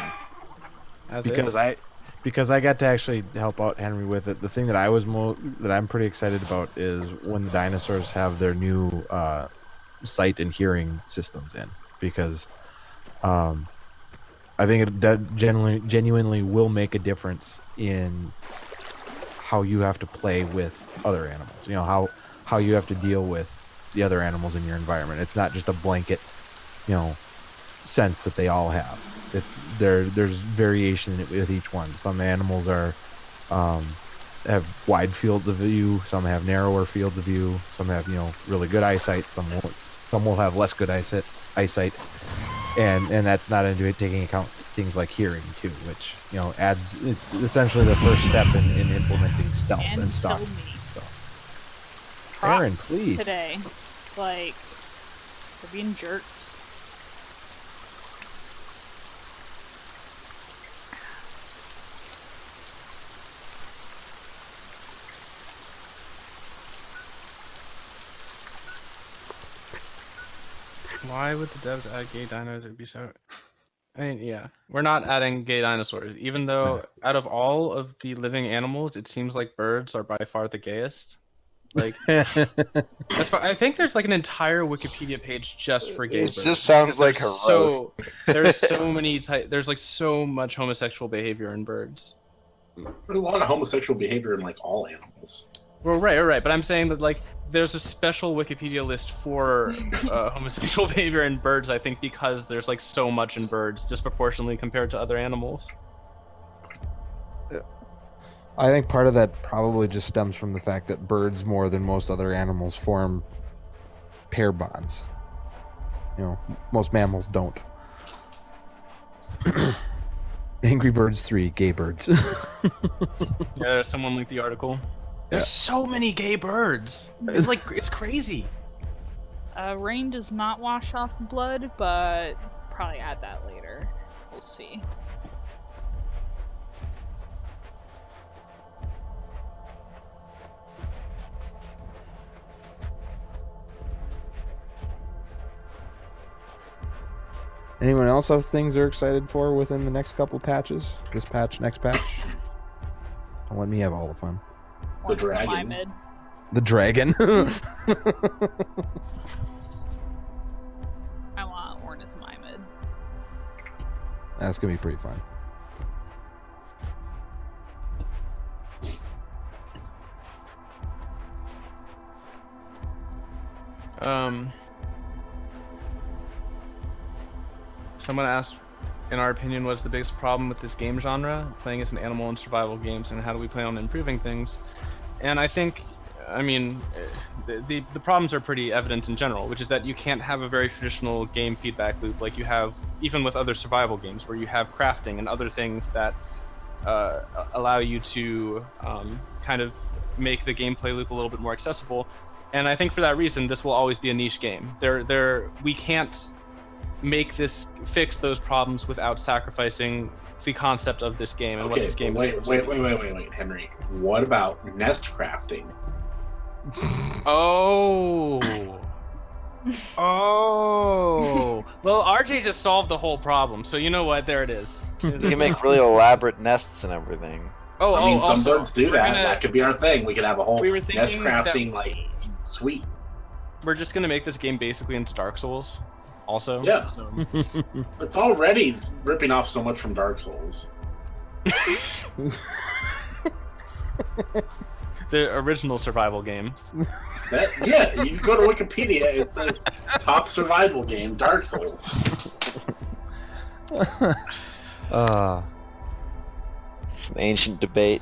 Because I got to actually help out Henry with it. The thing that I'm pretty excited about is when the dinosaurs have their new sight and hearing systems in, because I think it genuinely will make a difference in how you have to play with other animals. You know, how you have to deal with the other animals in your environment. It's not just a blanket, sense that they all have. There's variation with each one. Some animals are have wide fields of view. Some have narrower fields of view. Some have really good eyesight. Some won't. Some will have less good eyesight, and that's not into it taking account things like hearing too, which it's essentially the first step in implementing stealth and stalking. So. Aaron, please. Today, like, they're being jerks. Why would the devs add gay dinos? It'd be so. I mean, yeah, we're not adding gay dinosaurs, even though out of all of the living animals, it seems like birds are by far the gayest. Like, I think there's like an entire Wikipedia page just for gay birds. It just sounds like heroes. There's so many there's like so much homosexual behavior in birds. There's a lot of homosexual behavior in like all animals. Well, right. But I'm saying that like there's a special Wikipedia list for homosexual behavior in birds. I think because there's like so much in birds disproportionately compared to other animals. I think part of that probably just stems from the fact that birds, more than most other animals, form pair bonds. Most mammals don't. Angry Birds 3, gay birds. Yeah, someone linked the article. There's so many gay birds. It's crazy. Rain does not wash off blood, but probably add that later. We'll see. Anyone else have things they're excited for within the next couple patches? This patch, next patch? Don't let me have all the fun. The dragon. The dragon. I want Ornitholestes. That's gonna be pretty fun. Someone asked in our opinion, was the biggest problem with this game genre, playing as an animal in survival games, and how do we plan on improving things. And I think, I mean, the problems are pretty evident in general, which is that you can't have a very traditional game feedback loop like you have even with other survival games, where you have crafting and other things that allow you to kind of make the gameplay loop a little bit more accessible. And I think for that reason, this will always be a niche game. We can't fix those problems without sacrificing the concept of this game and what this game is. Wait, Henry. What about nest crafting? Oh. Oh. Well, RJ just solved the whole problem, so you know what? There it is. You can make really elaborate nests and everything. I mean, some also, birds do that. That could be our thing. We could have a whole We were nest thinking crafting suite. We're just gonna make this game basically into Dark Souls. Also. Yeah. So. It's already ripping off so much from Dark Souls. The original survival game. Yeah, you go to Wikipedia, it says top survival game, Dark Souls. It's an ancient debate.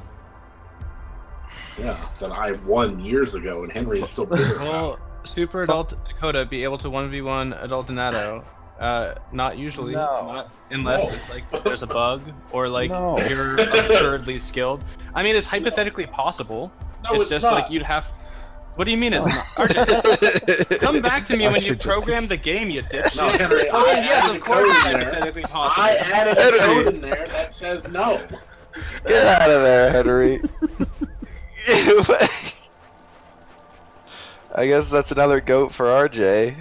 Yeah, that I won years ago, and Henry is still bitter about. Well, Super Adult Dakota be able to 1v1 Adult Donato. Not usually. No. Not unless it's like there's a bug or like No. you're absurdly skilled. I mean, it's hypothetically possible. No, it's just not. like you'd have. What do you mean it's not? RJ, come back to me when you Archer just- program the game, you dipshit. No, Henry, Oh, I yes, added of a course it's code in there. hypothetically possible. I added a code in there that says no. Get out of there, Henry. I guess that's another goat for RJ.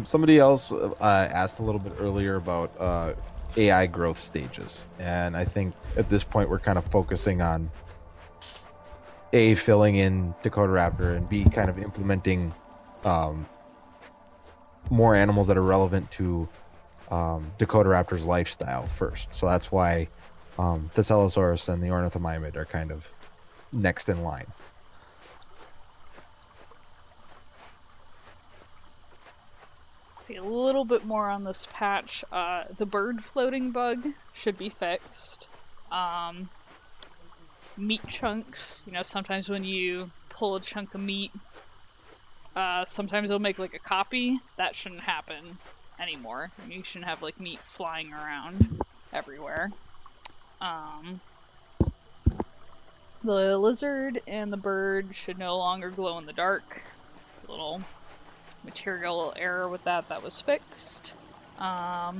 Somebody else asked a little bit earlier about AI growth stages, and I think at this point we're kind of focusing on A, filling in Dakota Raptor, and B, kind of implementing more animals that are relevant to Dakota Raptor's lifestyle first. So that's why Thesaurus and the Ornitholestes are kind of next in line. See a little bit more on this patch. The bird floating bug should be fixed. Meat chunks, sometimes when you pull a chunk of meat, sometimes it'll make like a copy. That shouldn't happen anymore. You shouldn't have like meat flying around everywhere. The lizard and the bird should no longer glow in the dark. Little material error with that was fixed. Let's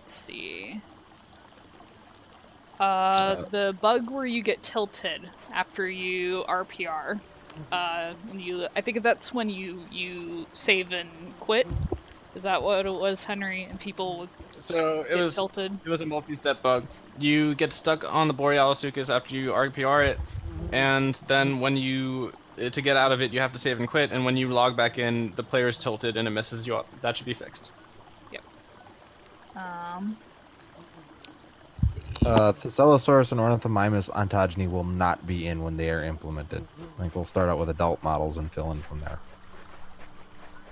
see. The bug where you get tilted after you RPR. I think that's when you save and quit. Is that what it was, Henry? And people would get tilted? It was a multi-step bug. You get stuck on the Borealisuchus after you RPR it, and then to get out of it, you have to save and quit, and when you log back in, the player's tilted and it messes you up. That should be fixed. Yep. Thesaurus and Ornitholestes ontogeny will not be in when they are implemented. I think we'll start out with adult models and fill in from there.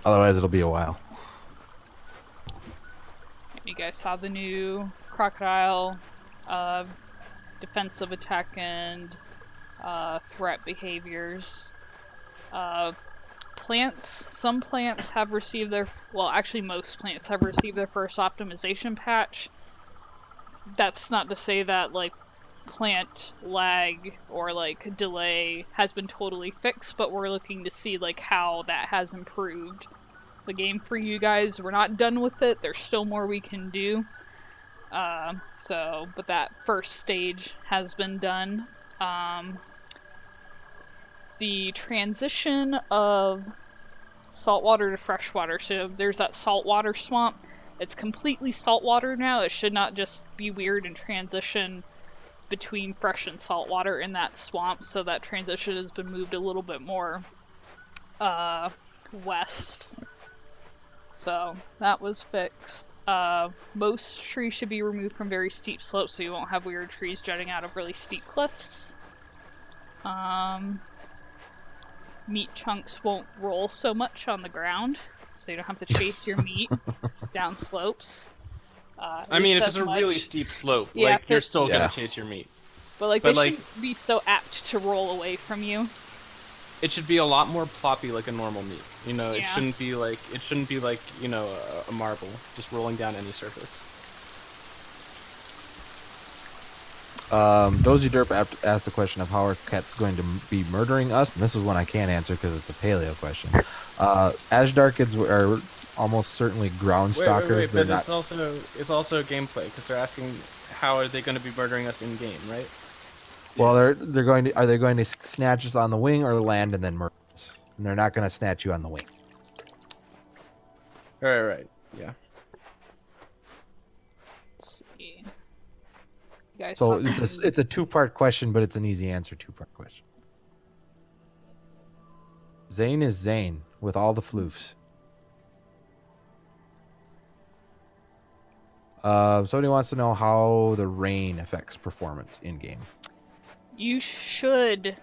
Otherwise, it'll be a while. You guys saw the new Crocodile defensive attack and threat behaviors. Some plants have received most plants have received their first optimization patch. That's not to say that like plant lag or like delay has been totally fixed, but we're looking to see like how that has improved the game for you guys. We're not done with it. There's still more we can do. But that first stage has been done. The transition of saltwater to freshwater. So there's that saltwater swamp. It's completely saltwater now. It should not just be weird and transition between fresh and saltwater in that swamp. So that transition has been moved a little bit more west. So that was fixed. Most trees should be removed from very steep slopes so you won't have weird trees jutting out of really steep cliffs. Meat chunks won't roll so much on the ground. so you don't have to chase your meat down slopes. I mean, if it's a really steep slope, Yeah, like, you're if still Yeah. gonna chase your meat. But like, but, they like- shouldn't be so apt to roll away from you. It should be a lot more ploppy like a normal meat. You know, it Yeah. shouldn't be like, you know, a marble just rolling down any surface. Dozy Derp asked the question of how are cats going to be murdering us, and this is one I can't answer because it's a paleo question. Ashdarkids are almost certainly ground stalkers. Wait, They're but not. it's also gameplay because they're asking how are they going to be murdering us in game, right? Well, they're going to. Are they going to snatch us on the wing or land and then murder us? And they're not going to snatch you on the wing. Right, yeah. Let's see. You guys So talking- it's a two-part question, but it's an easy answer. Two-part question. Zane is Zane with all the floofs. Somebody wants to know how the rain affects performance in game. You should,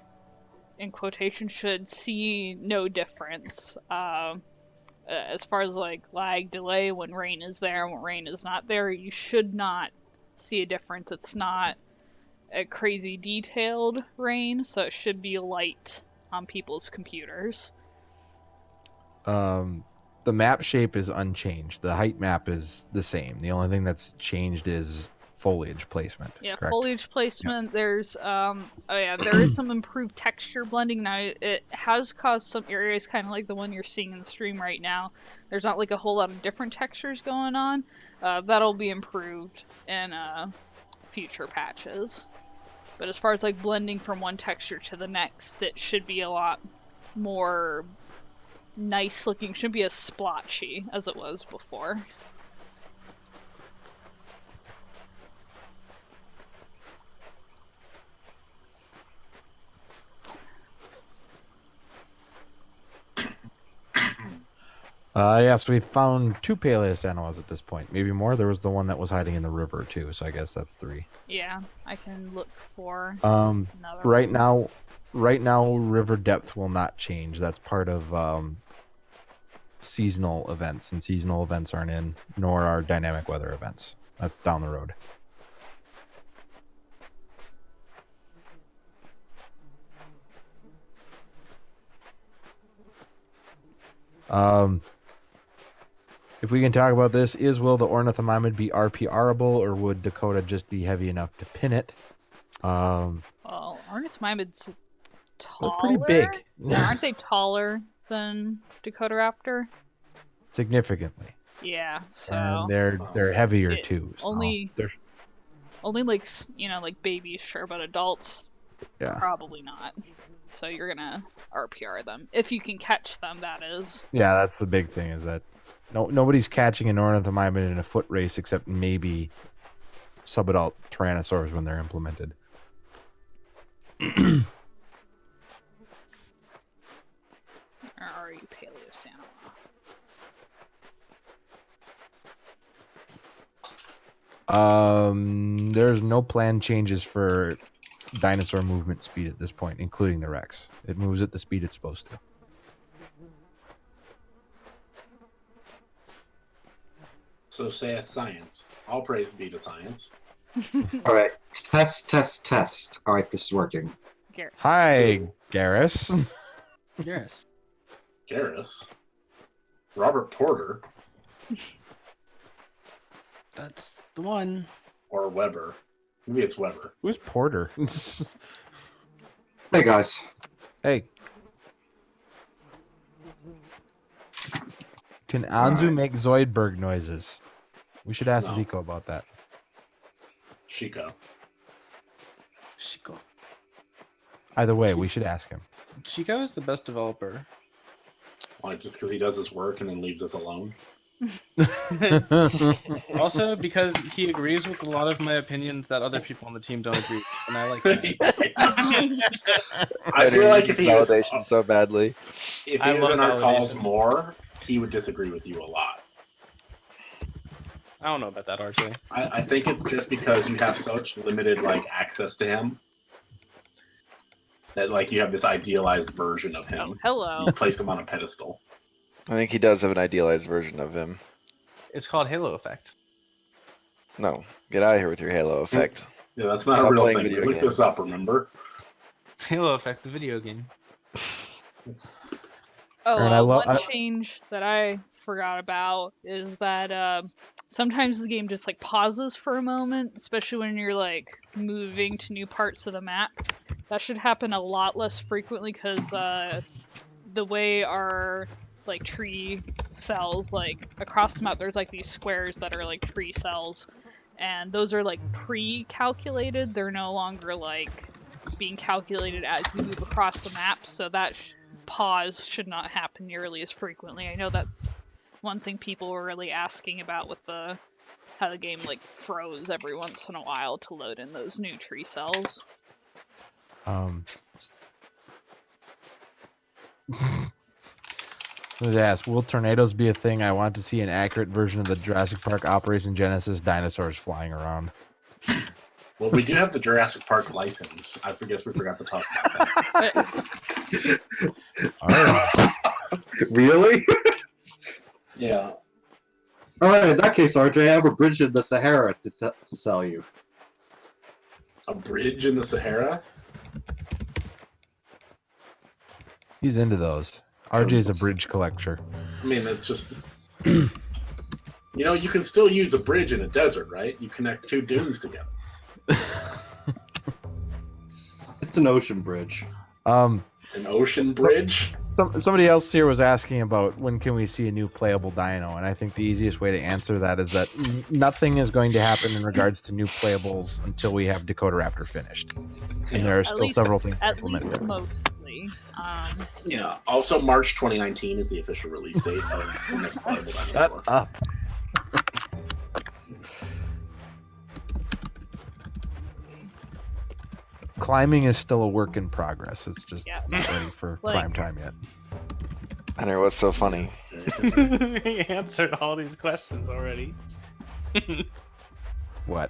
in quotation, should see no difference. As far as like lag, delay, when rain is there and when rain is not there, you should not see a difference. It's not a crazy detailed rain, so it should be light on people's computers. The map shape is unchanged. The height map is the same. The only thing that's changed is foliage placement. Yeah, correct? foliage placement. There's there is some improved texture blending now. It has caused some areas kind of like the one you're seeing in the stream right now. There's not like a whole lot of different textures going on. That'll be improved in future patches. But as far as like blending from one texture to the next, it should be a lot more nice looking. Shouldn't be as splotchy as it was before. Yes, we found 2 Peleus animals at this point. Maybe more. There was the one that was hiding in the river too, so I guess that's 3. Yeah, I can look for Um, another right one. now, river depth will not change. That's part of seasonal events, and seasonal events aren't in, nor are dynamic weather events. That's down the road. If we can talk about this, will the Ornithomimid be RPRable, or would Dakota just be heavy enough to pin it? Well, Ornithomimids They're taller. pretty big. Yeah, aren't they taller than Dakota Raptor? Significantly. Yeah, so And they're heavier it too. So only- they're, only like like babies, sure, but adults yeah. probably not. So you're gonna RPR them if you can catch them. That is. Yeah, that's the big thing, is that nobody's catching an Ornithomimid in a foot race except maybe subadult Tyrannosaurs when they're implemented. Or are you Paleosanta? There's no planned changes for dinosaur movement speed at this point, including the Rex. It moves at the speed it's supposed to. So saith science. All praise be to science. All right, test. All right, this is working. Garrett. Hi, Garrus. Yes. Garrus. Robert Porter. That's the one. Or Weber. Maybe it's Weber. Who's Porter? Hey guys, Hey. Can Anzu Alright. make Zoidberg noises? We should ask No. Zico about that. Chico. Chico. Either way, we should ask him. Chico is the best developer. Like, just because he does his work and then leaves us alone. Also, because he agrees with a lot of my opinions that other people on the team don't agree with, and I like that. I feel like if he was, validation so badly. if I he was love in our calls validation. more, he would disagree with you a lot. I don't know about that, RJ. I think it's just because you have such limited access to him that you have this idealized version of him. Hello. You placed him on a pedestal. I think he does have an idealized version of him. It's called Halo Effect. No, get out of here with your Halo effect. Yeah, that's not Stop a real playing thing. We video looked this games. up, remember? Halo Effect, the video game. Oh, Aaron, I love- one change that I forgot about is that sometimes the game just like pauses for a moment, especially when you're like moving to new parts of the map. That should happen a lot less frequently because the way our like tree cells, like across the map, there's like these squares that are like tree cells, and those are like pre-calculated. They're no longer like being calculated as you move across the map, so that pause should not happen nearly as frequently. I know that's one thing people were really asking about with how the game like froze every once in a while to load in those new tree cells. I was asked, will tornadoes be a thing? I want to see an accurate version of the Jurassic Park Operation Genesis dinosaurs flying around. Well, we do have the Jurassic Park license. I guess we forgot to talk about that. Alright. Really? Yeah. Alright, in that case, RJ, I have a bridge in the Sahara to sell you. A bridge in the Sahara? He's into those. RJ's a bridge collector. I mean, it's just... You know, you can still use a bridge in a desert, right? You connect two dunes together. It's an ocean bridge. An ocean bridge? Somebody else here was asking about when can we see a new playable dino, and I think the easiest way to answer that is that nothing is going to happen in regards to new playables until we have Dakota Raptor finished. And there are still several things to implement there. Mostly. Yeah. Also, March 2019 is the official release date of the next playable dinosaur. Shut up. Climbing is still a work in progress. It's just not ready for prime time yet. Henry, what's so funny? He answered all these questions already. What?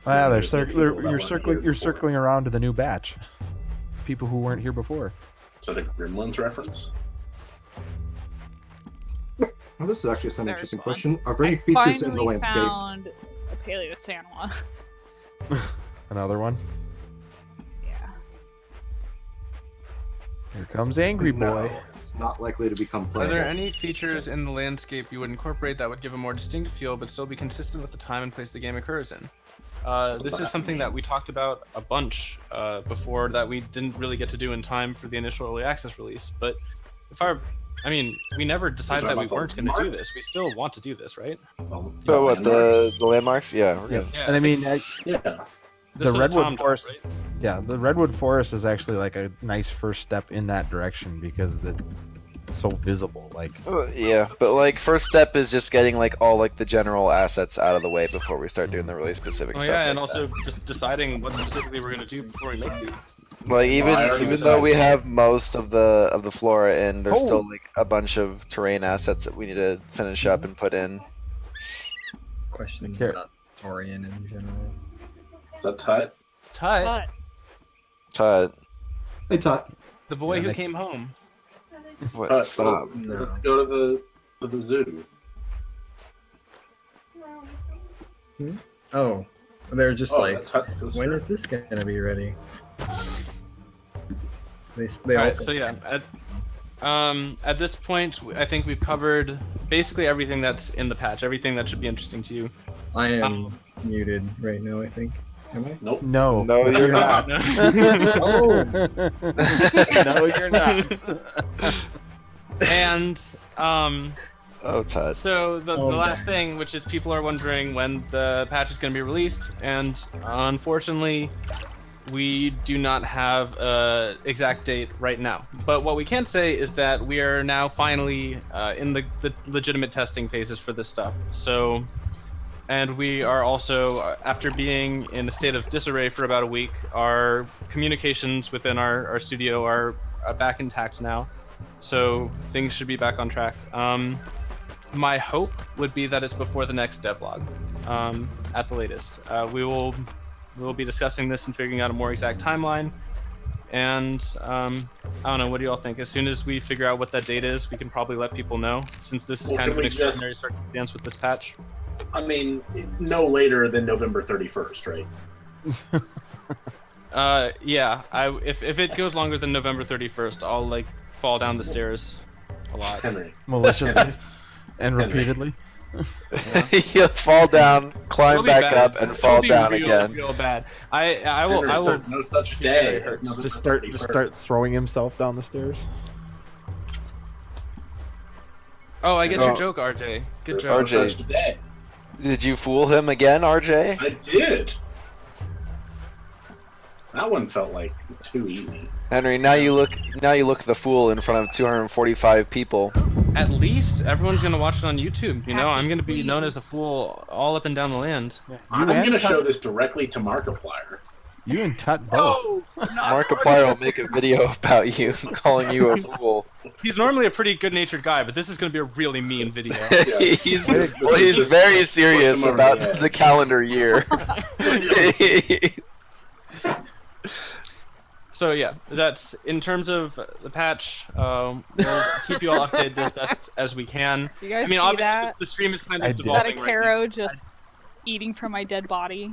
Ah, you're circling around to the new batch. People who weren't here before. Is that a Gremlins reference? Well, this is actually some Very interesting fun. question. Are there any features in the Finally landscape? found a Paleo Sanwa. Another one. Yeah. Here comes Angry Boy. No, it's not likely to become Are playable. there any features in the landscape you would incorporate that would give a more distinct feel but still be consistent with the time and place the game occurs in? This is something that we talked about a bunch before that we didn't really get to do in time for the initial early access release. But I mean, we never decided that we weren't going to do this. We still want to do this, right? So what, the landmarks? Yeah, we're good. Yeah. And I mean, Yeah. This the was a Redwood Tom Forest. Dog, right? Yeah, the Redwood Forest is actually like a nice first step in that direction because it's so visible. Like, Yeah, but like first step is just getting like all like the general assets out of the way before we start doing the really specific Oh stuff. yeah, like and that. also just deciding what specifically we're going to do before we make these. Like I already even though we decided. have most of the flora in, there's Oh. still like a bunch of terrain assets that we need to finish up and put in. Questions Here. about Saurian in general. Is that Tut? Tut, But Tut, Hey, Tot. the boy Yeah, who they- came home. what? Tut, Stop. let's go to the zoo. Oh, they're just Oh, like, Tut's sister. when is this gonna be ready? They Alright, also so yeah, at this point, I think we've covered basically everything that's in the patch, everything that should be interesting to you. I am muted right now, I think. Am I? Nope. no, No, you're not. Oh, no, you're not. And Oh, Tut. so the Oh, last yeah. thing, which is people are wondering when the patch is going to be released, and unfortunately, we do not have an exact date right now. But what we can say is that we are now finally in the legitimate testing phases for this stuff. So, and we are also, after being in a state of disarray for about a week, our communications within our studio are back intact now. So things should be back on track. My hope would be that it's before the next devlog, at the latest. We will be discussing this and figuring out a more exact timeline. And I don't know. What do y'all think? As soon as we figure out what that date is, we can probably let people know. Since this is kind of an extraordinary circumstance with this patch. I mean, no later than November 31st, right? Yeah. If it goes longer than November 31st, I'll like fall down the stairs a lot. Henry. Maliciously and repeatedly. He'll fall down, climb back bad. up, and fall down again. Real bad. I will. No such day. as November Just start 31st. throwing himself down the stairs. Oh, I get your joke, RJ. Good There's job. no RJ. such day. Did you fool him again, RJ? I did. That one felt like too easy. Henry, now you look the fool in front of 245 people. At least everyone's gonna watch it on YouTube. You know, I'm gonna be known as a fool all up and down the land. I'm gonna show this directly to Markiplier. You and Tut both. Markiplier will make a video about you, calling you a fool. He's normally a pretty good-natured guy, but this is gonna be a really mean video. he's very serious about the calendar year. So yeah, that's in terms of the patch. We'll keep you all updated as best as we can. You guys I mean, see obviously that? the stream is kind I of did. Is that a devolving right Caro now. just eating from my dead body?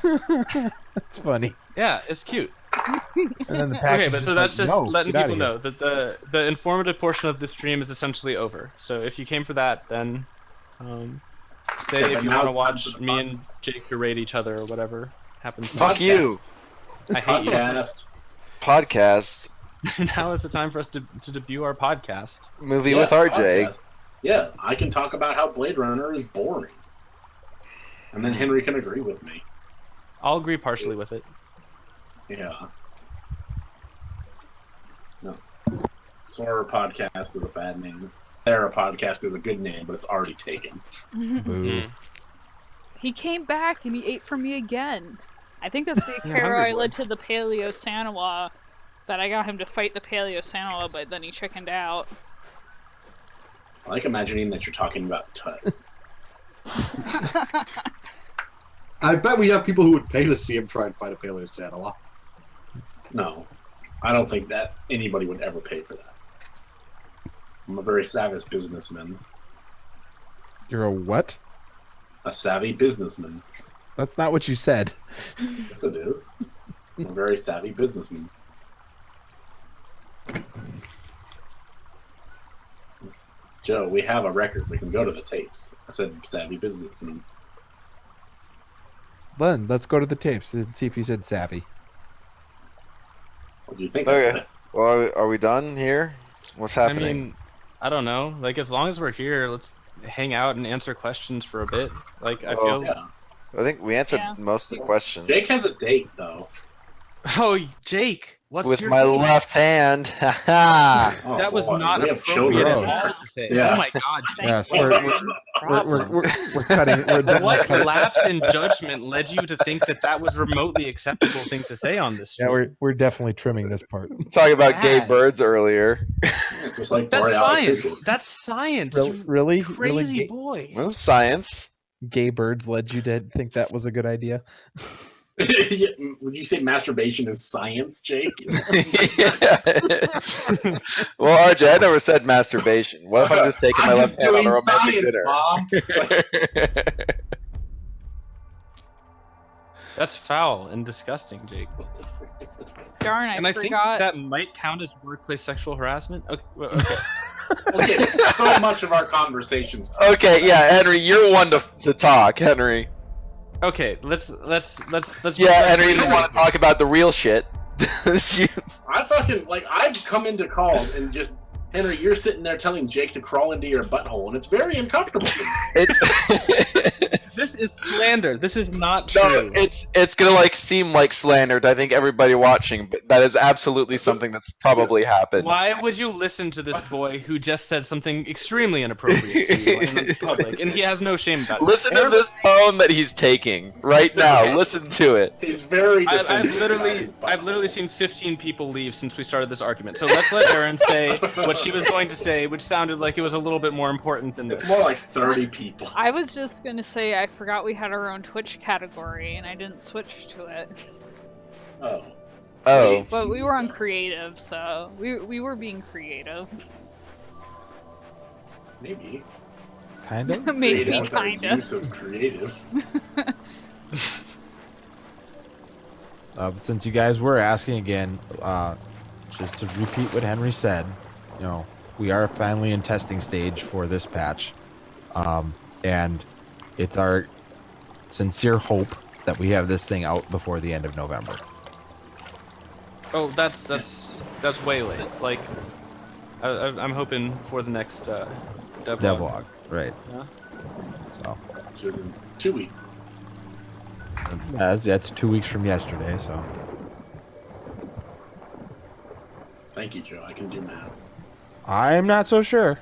That's funny. Yeah, it's cute. And then the pack Okay, is but so like, that's just "No, letting get outta people here." know that the informative portion of the stream is essentially over. So if you came for that, then stay if you now want to it's time watch for the me and podcast. Jake berate each other or whatever happens. Fuck you. I hate you. Podcast. Podcast. Now is the time for us to debut our podcast. Movie Yeah, with RJ. podcast. Yeah, I can talk about how Blade Runner is boring. And then Henry can agree with me. I'll agree partially with it. Yeah. No. Sora Podcast is a bad name. Sarah Podcast is a good name, but it's already taken. Boo. He came back and he ate from me again. I think that's the You're Caro hungry, I boy. led to the Paleo Sanawa. That I got him to fight the Paleo Sanawa, but then he chickened out. I like imagining that you're talking about Tut. I bet we have people who would pay to see him try and fight a Paleo Sanawa. No. I don't think that anybody would ever pay for that. I'm a very savvy businessman. You're a what? A savvy businessman. That's not what you said. Yes, it is. I'm a very savvy businessman. Joe, we have a record. We can go to the tapes. I said savvy businessman. Len, let's go to the tapes and see if you said savvy. What do you think I Okay. said? Well, are we done here? What's happening? I mean, I don't know. Like, as long as we're here, let's hang out and answer questions for a bit. Like, I feel. Yeah. I think we answered Yeah. most of the questions. Jake has a date, though. Oh, Jake, what's With your my name? left hand. Haha. Oh, That was boy, not we have appropriate at children. all to say. Yeah. Oh my god. Jake. Yes, What we're cutting. We're definitely What cutting. lapse in judgment led you to think that that was remotely acceptable thing to say on this Yeah, stream? we're definitely trimming this part. Talking about gay Bad. birds earlier. Just like That's Borealis science. Sucus. That's science. You Really, crazy really, boy. That was science. gay birds led you to think that was a good idea. Yeah, would you say masturbation is science, Jake? Well, RJ, I never said masturbation. What if I'm just taking my I'm left just hand on a doing romantic science, dinner? Mom. That's foul and disgusting, Jake. Darn, And I I think forgot. that might count as workplace sexual harassment. Okay. Okay. Okay, so much of our conversations. Okay, yeah, Henry, you're one to talk, Henry. Okay, let's Yeah, Henry, you don't want to talk about the real shit. I fucking I've come into calls and just Henry, you're sitting there telling Jake to crawl into your butthole, and it's very uncomfortable for me. It's This is slander. This is not true. no, it's gonna seem like slander to I think everybody watching, but that is absolutely something that's probably happened. Why would you listen to this boy who just said something extremely inappropriate to you in public, and he has no shame about it? Listen to this tone that he's taking right now. Listen to it. He's very I've defensive. about his I've butthole. literally seen 15 people leave since we started this argument. So let's let Erin say what she was going to say, which sounded like it was a little bit more important than this. It's more like 30 people. I was just gonna say I forgot we had our own Twitch category and I didn't switch to it. Oh. Oh. Wait. But we were on creative, so we were being creative. Maybe. Kind of. Maybe, Creative with our kinda. use of creative. Since you guys were asking again, just to repeat what Henry said, you know, we are finally in testing stage for this patch, and it's our sincere hope that we have this thing out before the end of November. Oh, that's way late. Like, I'm hoping for the next devlog. Right. Yeah. So. Which is in 2 weeks. That's 2 weeks from yesterday, so. Thank you, Joe. I can do math. I'm not so sure.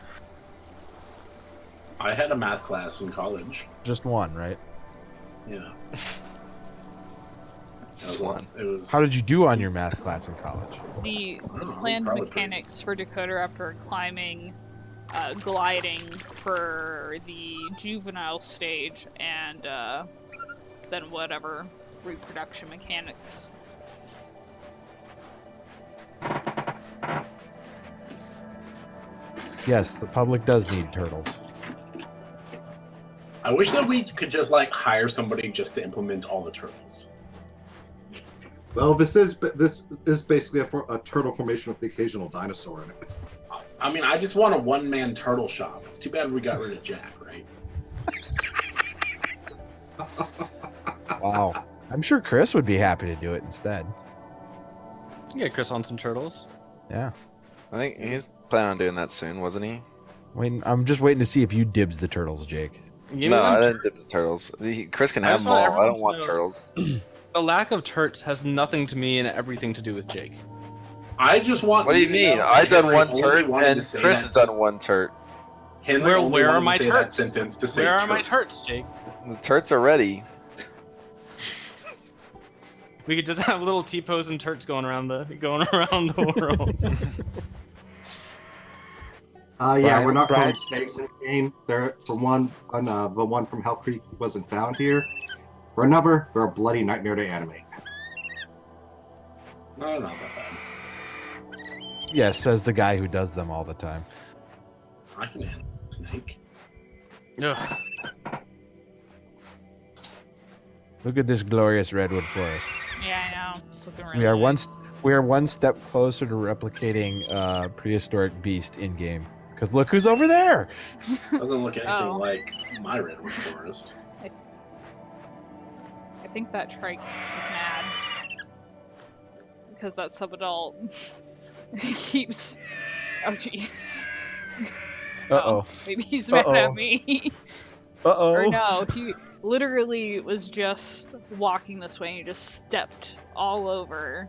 I had a math class in college. Just one, right? Yeah. Just one. It was. How did you do on your math class in college? The know, planned probably mechanics for Dakotaraptor are climbing, gliding for the juvenile stage, and then whatever reproduction mechanics. Yes, the public does need turtles. I wish that we could just like hire somebody just to implement all the turtles. Well, this is basically a turtle formation with the occasional dinosaur in it. I mean, I just want a one-man turtle shop. It's too bad we got rid of Jack, right? Wow. I'm sure Chris would be happy to do it instead. You get Chris on some turtles. Yeah. I think he's planning on doing that soon, wasn't he? I'm just waiting to see if you dibs the turtles, Jake. No, I didn't dip the turtles. Chris can have them all. I don't want turtles. The lack of turts has nothing to me and everything to do with Jake. I just want. What do you mean? I've done one turd, and Chris has done one turd. Where are my turts? Sentence to say Where are my turts, Jake? The turts are ready. We could just have little T-pose and turts going around the world. Yeah, we're not calling snakes in the game. They're for one, the one from Hell Creek wasn't found here. For another, they're a bloody nightmare to animate. No, not that bad. Yes, says the guy who does them all the time. I can animate a snake. Ugh. Look at this glorious redwood forest. Yeah, I know. It's looking really We are one step closer to replicating Prehistoric Beast in game. Because look who's over there! Doesn't look anything like my redwood forest. I think that trike is mad. Because that subadult keeps... Oh, jeez. Uh-oh. Maybe he's mad at me. Uh-oh. Or no, he literally was just walking this way and he just stepped all over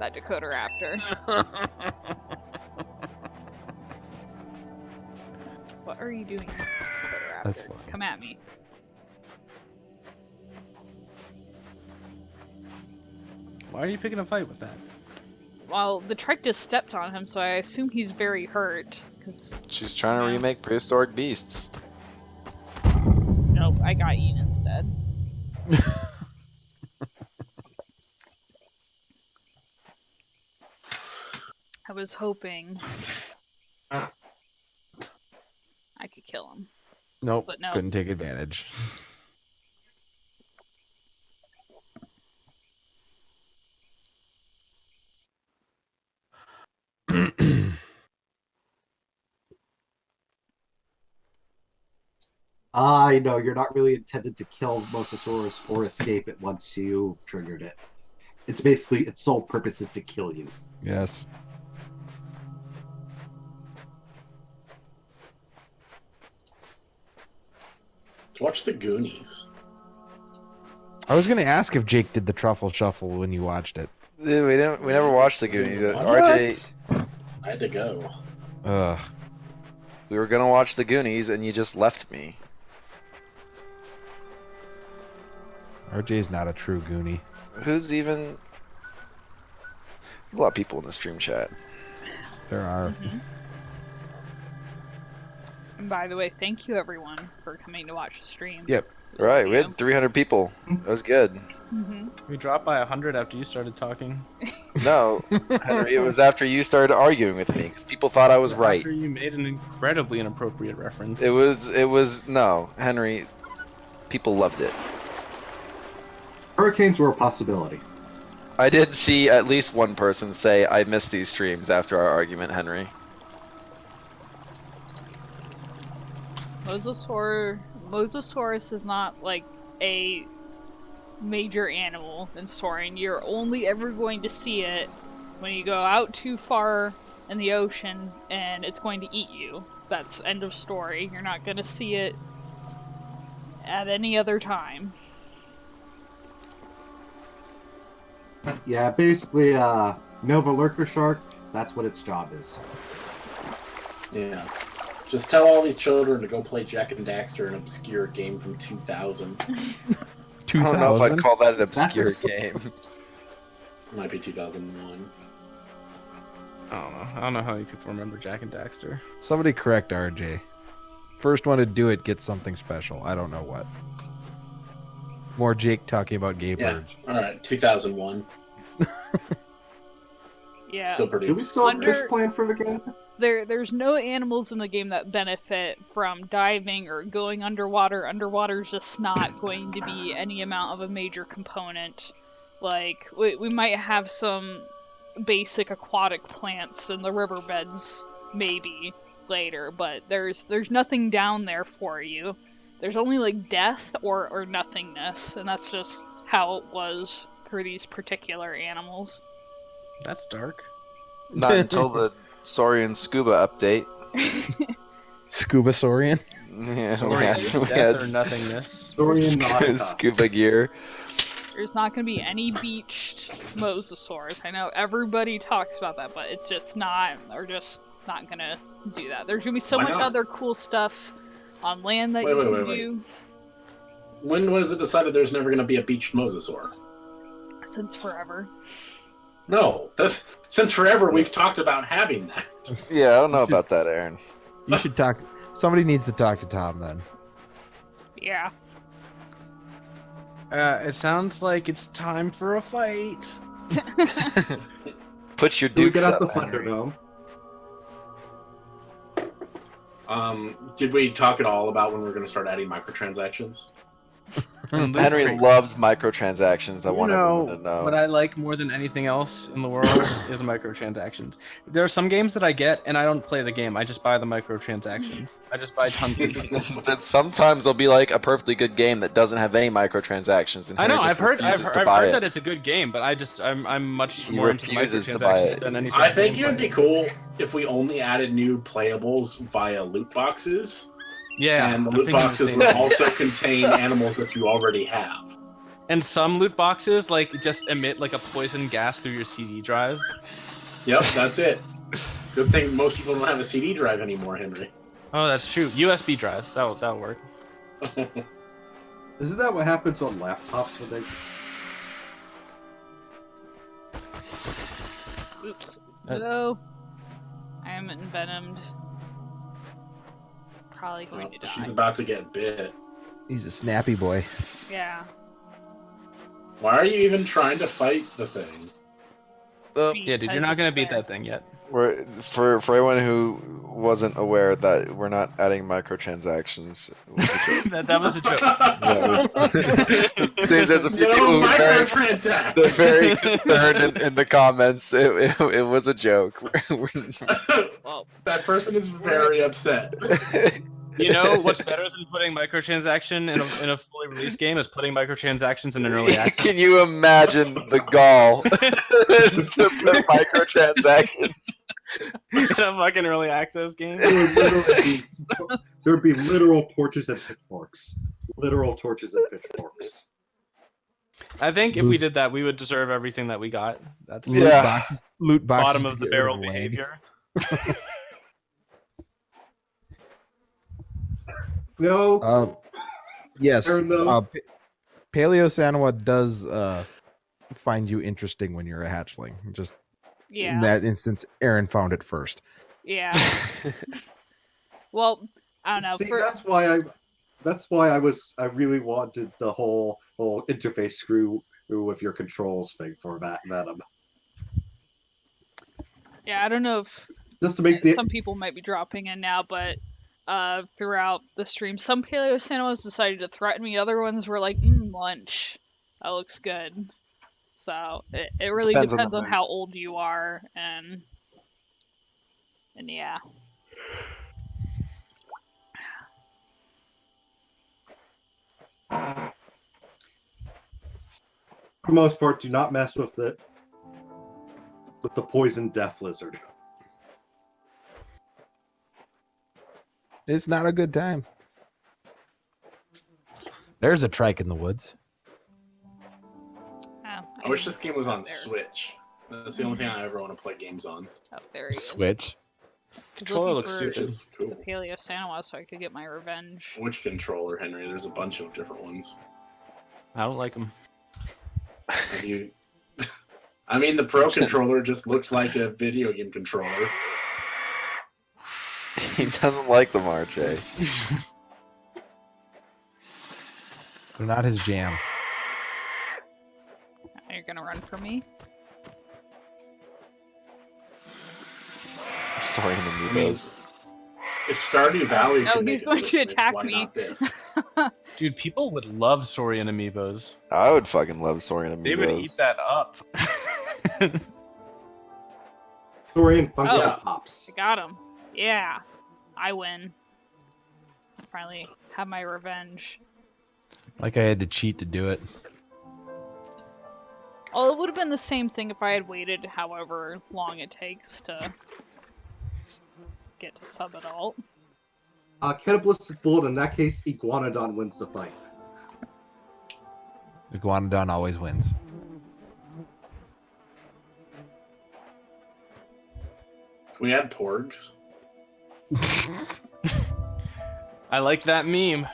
that Dakotaraptor. What are you doing, Dakotaraptor? That's fine. Come at me. Why are you picking a fight with that? Well, the trike just stepped on him, so I assume he's very hurt. She's trying to remake Prehistoric Beasts. Nope, I got eaten instead. I was hoping I could kill him. Nope, But no. couldn't take advantage. I know you're not really intended to kill Mosasaurus or escape it once you triggered it. It's basically its sole purpose is to kill you. Yes. Watch the Goonies. I was gonna ask if Jake did the truffle shuffle when you watched it. Dude, we never watched the Goonies. What? RJ, I had to go. Ugh. we were gonna watch the Goonies, and you just left me. RJ's not a true Goonie. Who's even? There's a lot of people in the stream chat. There are. And by the way, thank you everyone for coming to watch the stream. Yep. Right, we had 300 people. That was good. Mm-hmm. We dropped by 100 after you started talking. No, Henry, it was after you started arguing with me because people thought I was right. After you made an incredibly inappropriate reference. It was no, Henry. People loved it. Hurricanes were a possibility. I did see at least one person say, I missed these streams after our argument, Henry. Mosasaurus is not like a major animal in Saurian. You're only ever going to see it when you go out too far in the ocean and it's going to eat you. That's end of story. You're not going to see it at any other time. Yeah, basically, Nova Lurker Shark, that's what its job is. Yeah. Just tell all these children to go play Jack and Daxter, an obscure game from 2000. 2000? I don't know if I'd call that an obscure game. Might be 2001. I don't know how you people remember Jack and Daxter. Somebody correct RJ. First one to do it gets something special. I don't know what. More Jake talking about gay birds. Alright, 2001. Yeah. Still pretty Do we still have fish plan for the game? There's no animals in the game that benefit from diving or going underwater. Underwater's just not going to be any amount of a major component. Like, we might have some basic aquatic plants in the riverbeds, maybe, later, but there's nothing down there for you. There's only, like, death or nothingness, and that's just how it was for these particular animals. That's dark. Not until the Saurian scuba update. Scuba Saurian? Yeah, Saurian death or nothingness. Saurian Nautica. Scuba gear. There's not going to be any beached mosasaurs. I know everybody talks about that, but it's just not, or just not going to do that. There's going to be so Why much not? other cool stuff on land that you can do. When was it decided there's never going to be a beached mosasaur? Since forever. No, that's since forever we've talked about having that. Yeah, I don't know about that, Aaron. You should talk. Somebody needs to talk to Tom then. Yeah. It sounds like it's time for a fight. Put your Do we dukes get out up, the Henry. Thunderdome? Did we talk at all about when we're going to start adding microtransactions? Henry loves microtransactions. I want everyone to know. What I like more than anything else in the world is microtransactions. There are some games that I get and I don't play the game. I just buy the microtransactions. I just buy tons of them. But sometimes there'll be like a perfectly good game that doesn't have any microtransactions. And I know. Henry I've just heard refuses to buy it. that it's a good game, but I'm much He more into refuses to buy microtransactions it. than any sort I of think gameplay. it would be cool if we only added new playables via loot boxes. Yeah, And the I'm loot thinking the boxes same would thing. also contain animals that you already have. And some loot boxes like just emit like a poison gas through your CD drive. Yep, that's it. Good thing most people don't have a CD drive anymore, Henry. Oh, that's true. USB drives. That'll work. Isn't that what happens on laptops when they... Oops. No. I am envenomed. Probably going to die. She's about to get bit. He's a snappy boy. Yeah. Why are you even trying to fight the thing? Yeah, dude, you're not gonna beat that thing yet. For everyone who wasn't aware that we're not adding microtransactions. that was a joke. Seems there's a few No people who are very, microtransactions! they're very concerned in the comments. It was a joke. That person is very upset. You know what's better than putting microtransaction in a fully released game is putting microtransactions in an early access. Can you imagine the gall to put microtransactions? In a fucking early access game. There'd be literal torches and pitchforks. Literal torches and pitchforks. I think if we did that, we would deserve everything that we got. That's Loot boxes bottom to of the get rid barrel of lag. behavior. No. Yes. Aaron, though. Paleo Sanoa does find you interesting when you're a hatchling. Just Yeah. in that instance, Aaron found it first. Yeah. Well, I don't know. See, that's why That's why I really wanted the whole interface screw with your controls thing for that Venom. Yeah, I don't know if Just to make the some people might be dropping in now, but throughout the stream, some Paleo Santas decided to threaten me. Other ones were like, lunch. That looks good. So it really Depends on the depends on mood. how old you are, and yeah. for the most part, do not mess with the poison death lizard. It's not a good time. There's a trike in the woods. Oh, I wish this game was on there. Switch. That's the only thing I ever want to play games on. Oh, there he is. Switch. Controller looks for stupid. Which is cool. the Paleo Santa so I could get my revenge. Which controller, Henry? There's a bunch of different ones. I don't like them. Have you... I mean, the Pro controller just looks like a video game controller. He doesn't like them, RJ. They're not his jam. You're gonna run from me? Sorry, the Amiibos. If Stardew Valley No, could make he's it going to to Switch, attack why me. not this? Dude, people would love Saurian Amiibos. I would fucking love Saurian Amiibos. They would eat that up. Saurian Funko Oh. Pops. I got him. Yeah, I win. I finally have my revenge. Like I had to cheat to do it. Oh, it would have been the same thing if I had waited however long it takes to get to sub-adult. Cannibalistic Bullet, in that case, Iguanodon wins the fight. Iguanodon always wins. Can we add porgs? I like that meme.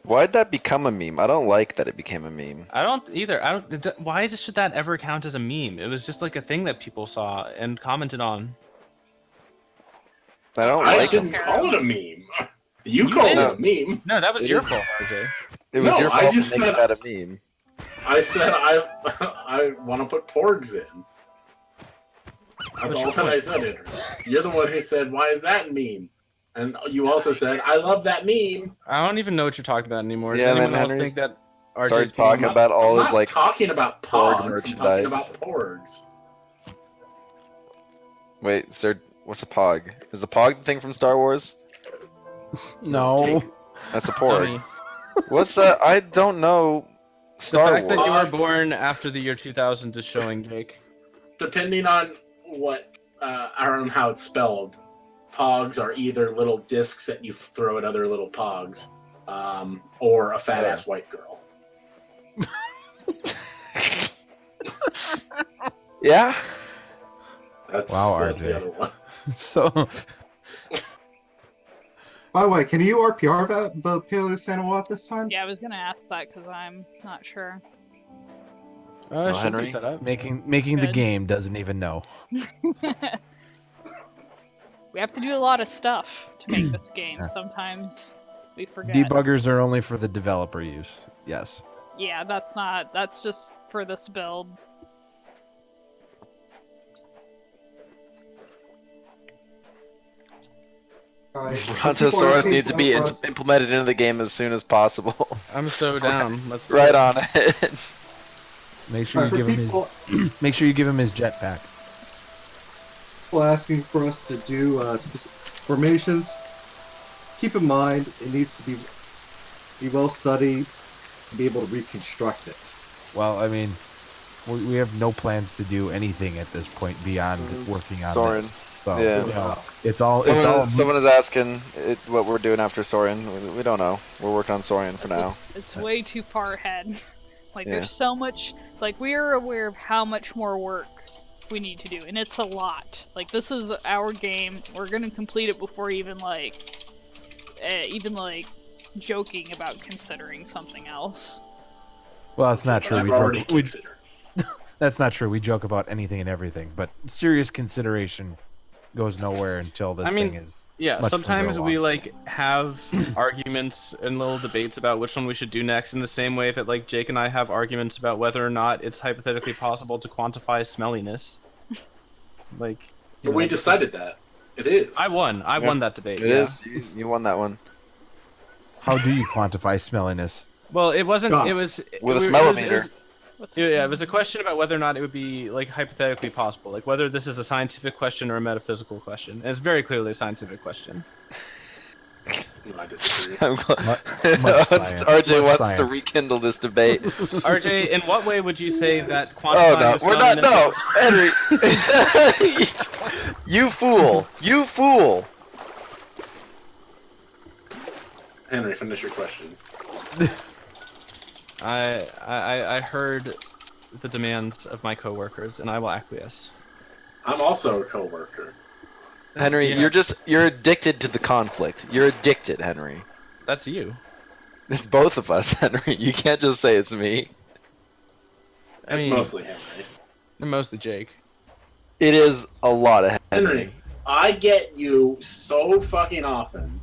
Why'd that become a meme? I don't like that it became a meme. I don't either. Why should that ever count as a meme? It was just like a thing that people saw and commented on. I don't I like didn't them. call it a meme. You called it a meme. No, that was It your is- fault, RJ. It was No, your I fault just to make said- that a meme. I said I want to put porgs in. That's all that I said, Andrew. You're the one who said, "Why is that a meme?" And you also said, "I love that meme." I don't even know what you're talking about anymore. Yeah, Does anyone man, else Henry's think that RJ's started talking being- about all I'm his not like talking about porg pogs. I'm merchandise. talking about porgs. Wait, is there what's a pog? Is the pog the thing from Star Wars? No. That's a porg. Dummy. What's that? I don't know Star The fact that you Wars. were born after the year 2000 is showing, Jake. Depending on what, I don't know how it's spelled. Pogs are either little discs that you throw at other little pogs, or a fat ass white girl. Yeah. That's, Wow, that's RJ. the other one. So By the way, can you RPR the Paleo Santa this time? Yeah, I was gonna ask that because I'm not sure. Oh, No, Henry? set up. making the Good. game doesn't even know. We have to do a lot of stuff to make this game. Yeah. Sometimes we forget. Debuggers are only for the developer use. Yes. Yeah, that's just for this build. Alright. Brontosaurus needs to be implemented into the game as soon as possible. I'm so down. Let's do Right it. on it. Make sure you give him his make sure you give him his jetpack. People asking for us to do formations. Keep in mind, it needs to be well studied to be able to reconstruct it. Well, I mean, we have no plans to do anything at this point beyond working on Soren. this. So, Yeah. you know, it's all Someone is asking what we're doing after Saurian. We don't know. We're working on Saurian for now. It's way too far ahead. Like Yeah. there's so much. Like we are aware of how much more work we need to do, and it's a lot. Like this is our game. We're gonna complete it before even like joking about considering something else. Well, that's not true. I've We already joke, we, considered. that's not true. We joke about anything and everything, but serious consideration, goes nowhere until this thing is. Yeah, much sometimes further we along. like have arguments and little debates about which one we should do next, in the same way that like Jake and I have arguments about whether or not it's hypothetically possible to quantify smelliness. Like, But we decided that. It is. I won that debate. It is. You won that one. How do you quantify smelliness? Well, it wasn't. Gosh. It was With a it smellometer. Yeah, it was a question about whether or not it would be like hypothetically possible, like whether this is a scientific question or a metaphysical question. And it's very clearly a scientific question. I disagree. I'm glad. Much science. RJ Much wants science. to rekindle this debate. RJ, in what way would you say that Oh quantifying no, the we're not. smelliness- No, Henry. You fool! You fool! Henry, finish your question. I heard the demands of my coworkers, and I will acquiesce. I'm also a coworker. Henry, Yeah. you're addicted to the conflict. You're addicted, Henry. That's you. It's both of us, Henry. You can't just say it's me. It's mostly Henry. And mostly Jake. It is a lot of Henry. Henry, I get you so fucking often.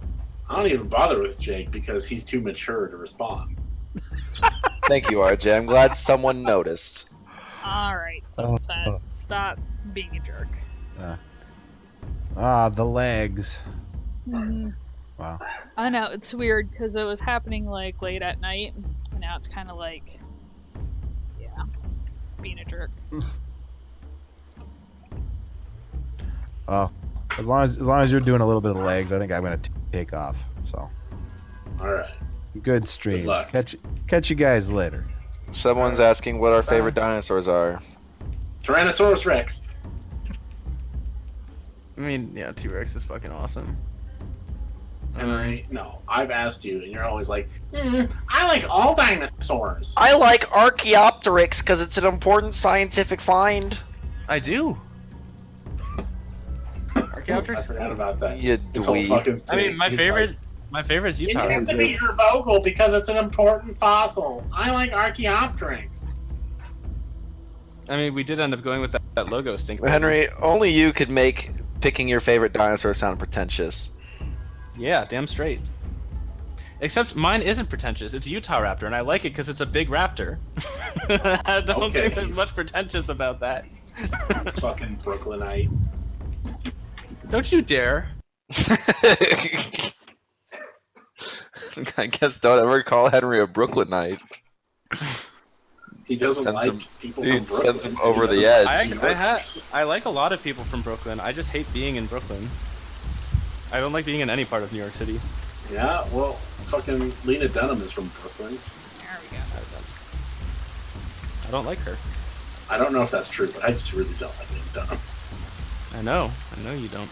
I don't even bother with Jake because he's too mature to respond. Thank you, RJ. I'm glad someone noticed. Alright, Sunset. Stop being a jerk. The legs. Mm-hmm. Wow. I know, it's weird because it was happening like late at night, and now it's kind of like, yeah, being a jerk. Oh, as long as you're doing a little bit of legs, I think I'm gonna take off. So. All right. Good stream. Good luck. Catch you guys later. Someone's asking what our favorite dinosaurs are. Tyrannosaurus Rex. I mean, yeah, T-Rex is fucking awesome. Henry, no, I've asked you, and you're always like, I like all dinosaurs. I like Archaeopteryx because it's an important scientific find. I do. I Archaeopteryx. forgot about that. You This whole dweeb. fucking thing. I mean, my He's favorite is Like, Utah. it has to be your vocal because it's an important fossil. I like Archaeopteryx. I mean, we did end up going with that logo stink. Henry, only you could make picking your favorite dinosaur sound pretentious. Yeah, damn straight. Except mine isn't pretentious. It's a Utah raptor, and I like it because it's a big raptor. I don't Okay. think there's much pretentious about that. Fucking Brooklynite. Don't you dare. I guess don't ever call Henry a Brooklynite. He doesn't Sends like him- people he from Brooklyn. sends him over He the doesn't edge. like I like a lot of people from Brooklyn. I just hate being in Brooklyn. I don't like being in any part of New York City. Yeah, well, fucking Lena Dunham is from Brooklyn. There we go. I don't like her. I don't know if that's true, but I just really don't like Lena Dunham. I know you don't.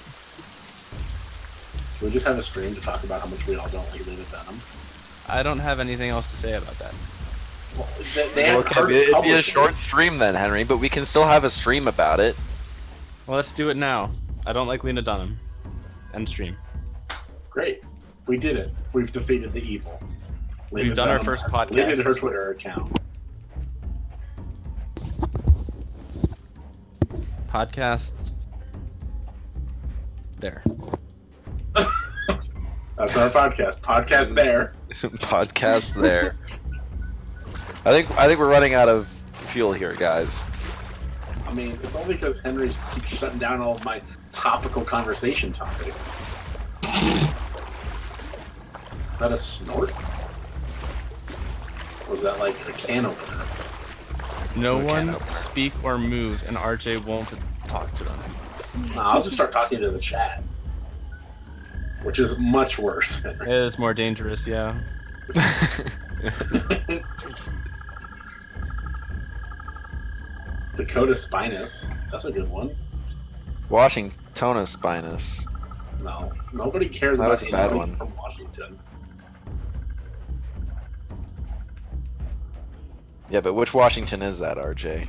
Can we just have a stream to talk about how much we all don't like Lena Dunham? I don't have anything else to say about that. Well, they haven't Okay, heard it it'd be a publicly. short stream then, Henry, but we can still have a stream about it. Well, let's do it now. I don't like Lena Dunham. End stream. Great. We did it. We've defeated the evil. We've done our Dunham first has podcast. deleted her Twitter account. Podcast. There. That's our podcast. Podcast there. Podcast there. I think we're running out of fuel here, guys. I mean, it's only because Henry keeps shutting down all of my topical conversation topics. Is that a snort? Or is that like a can opener? No We one can't. speak or move, and RJ won't talk to them. Nah, I'll just start talking to the chat. Which is much worse. It is more dangerous, yeah. Dakota Spinus. That's a good one. Washingtona Spinus. No, nobody cares That about was a bad anybody one. from Washington. Yeah, but which Washington is that, RJ?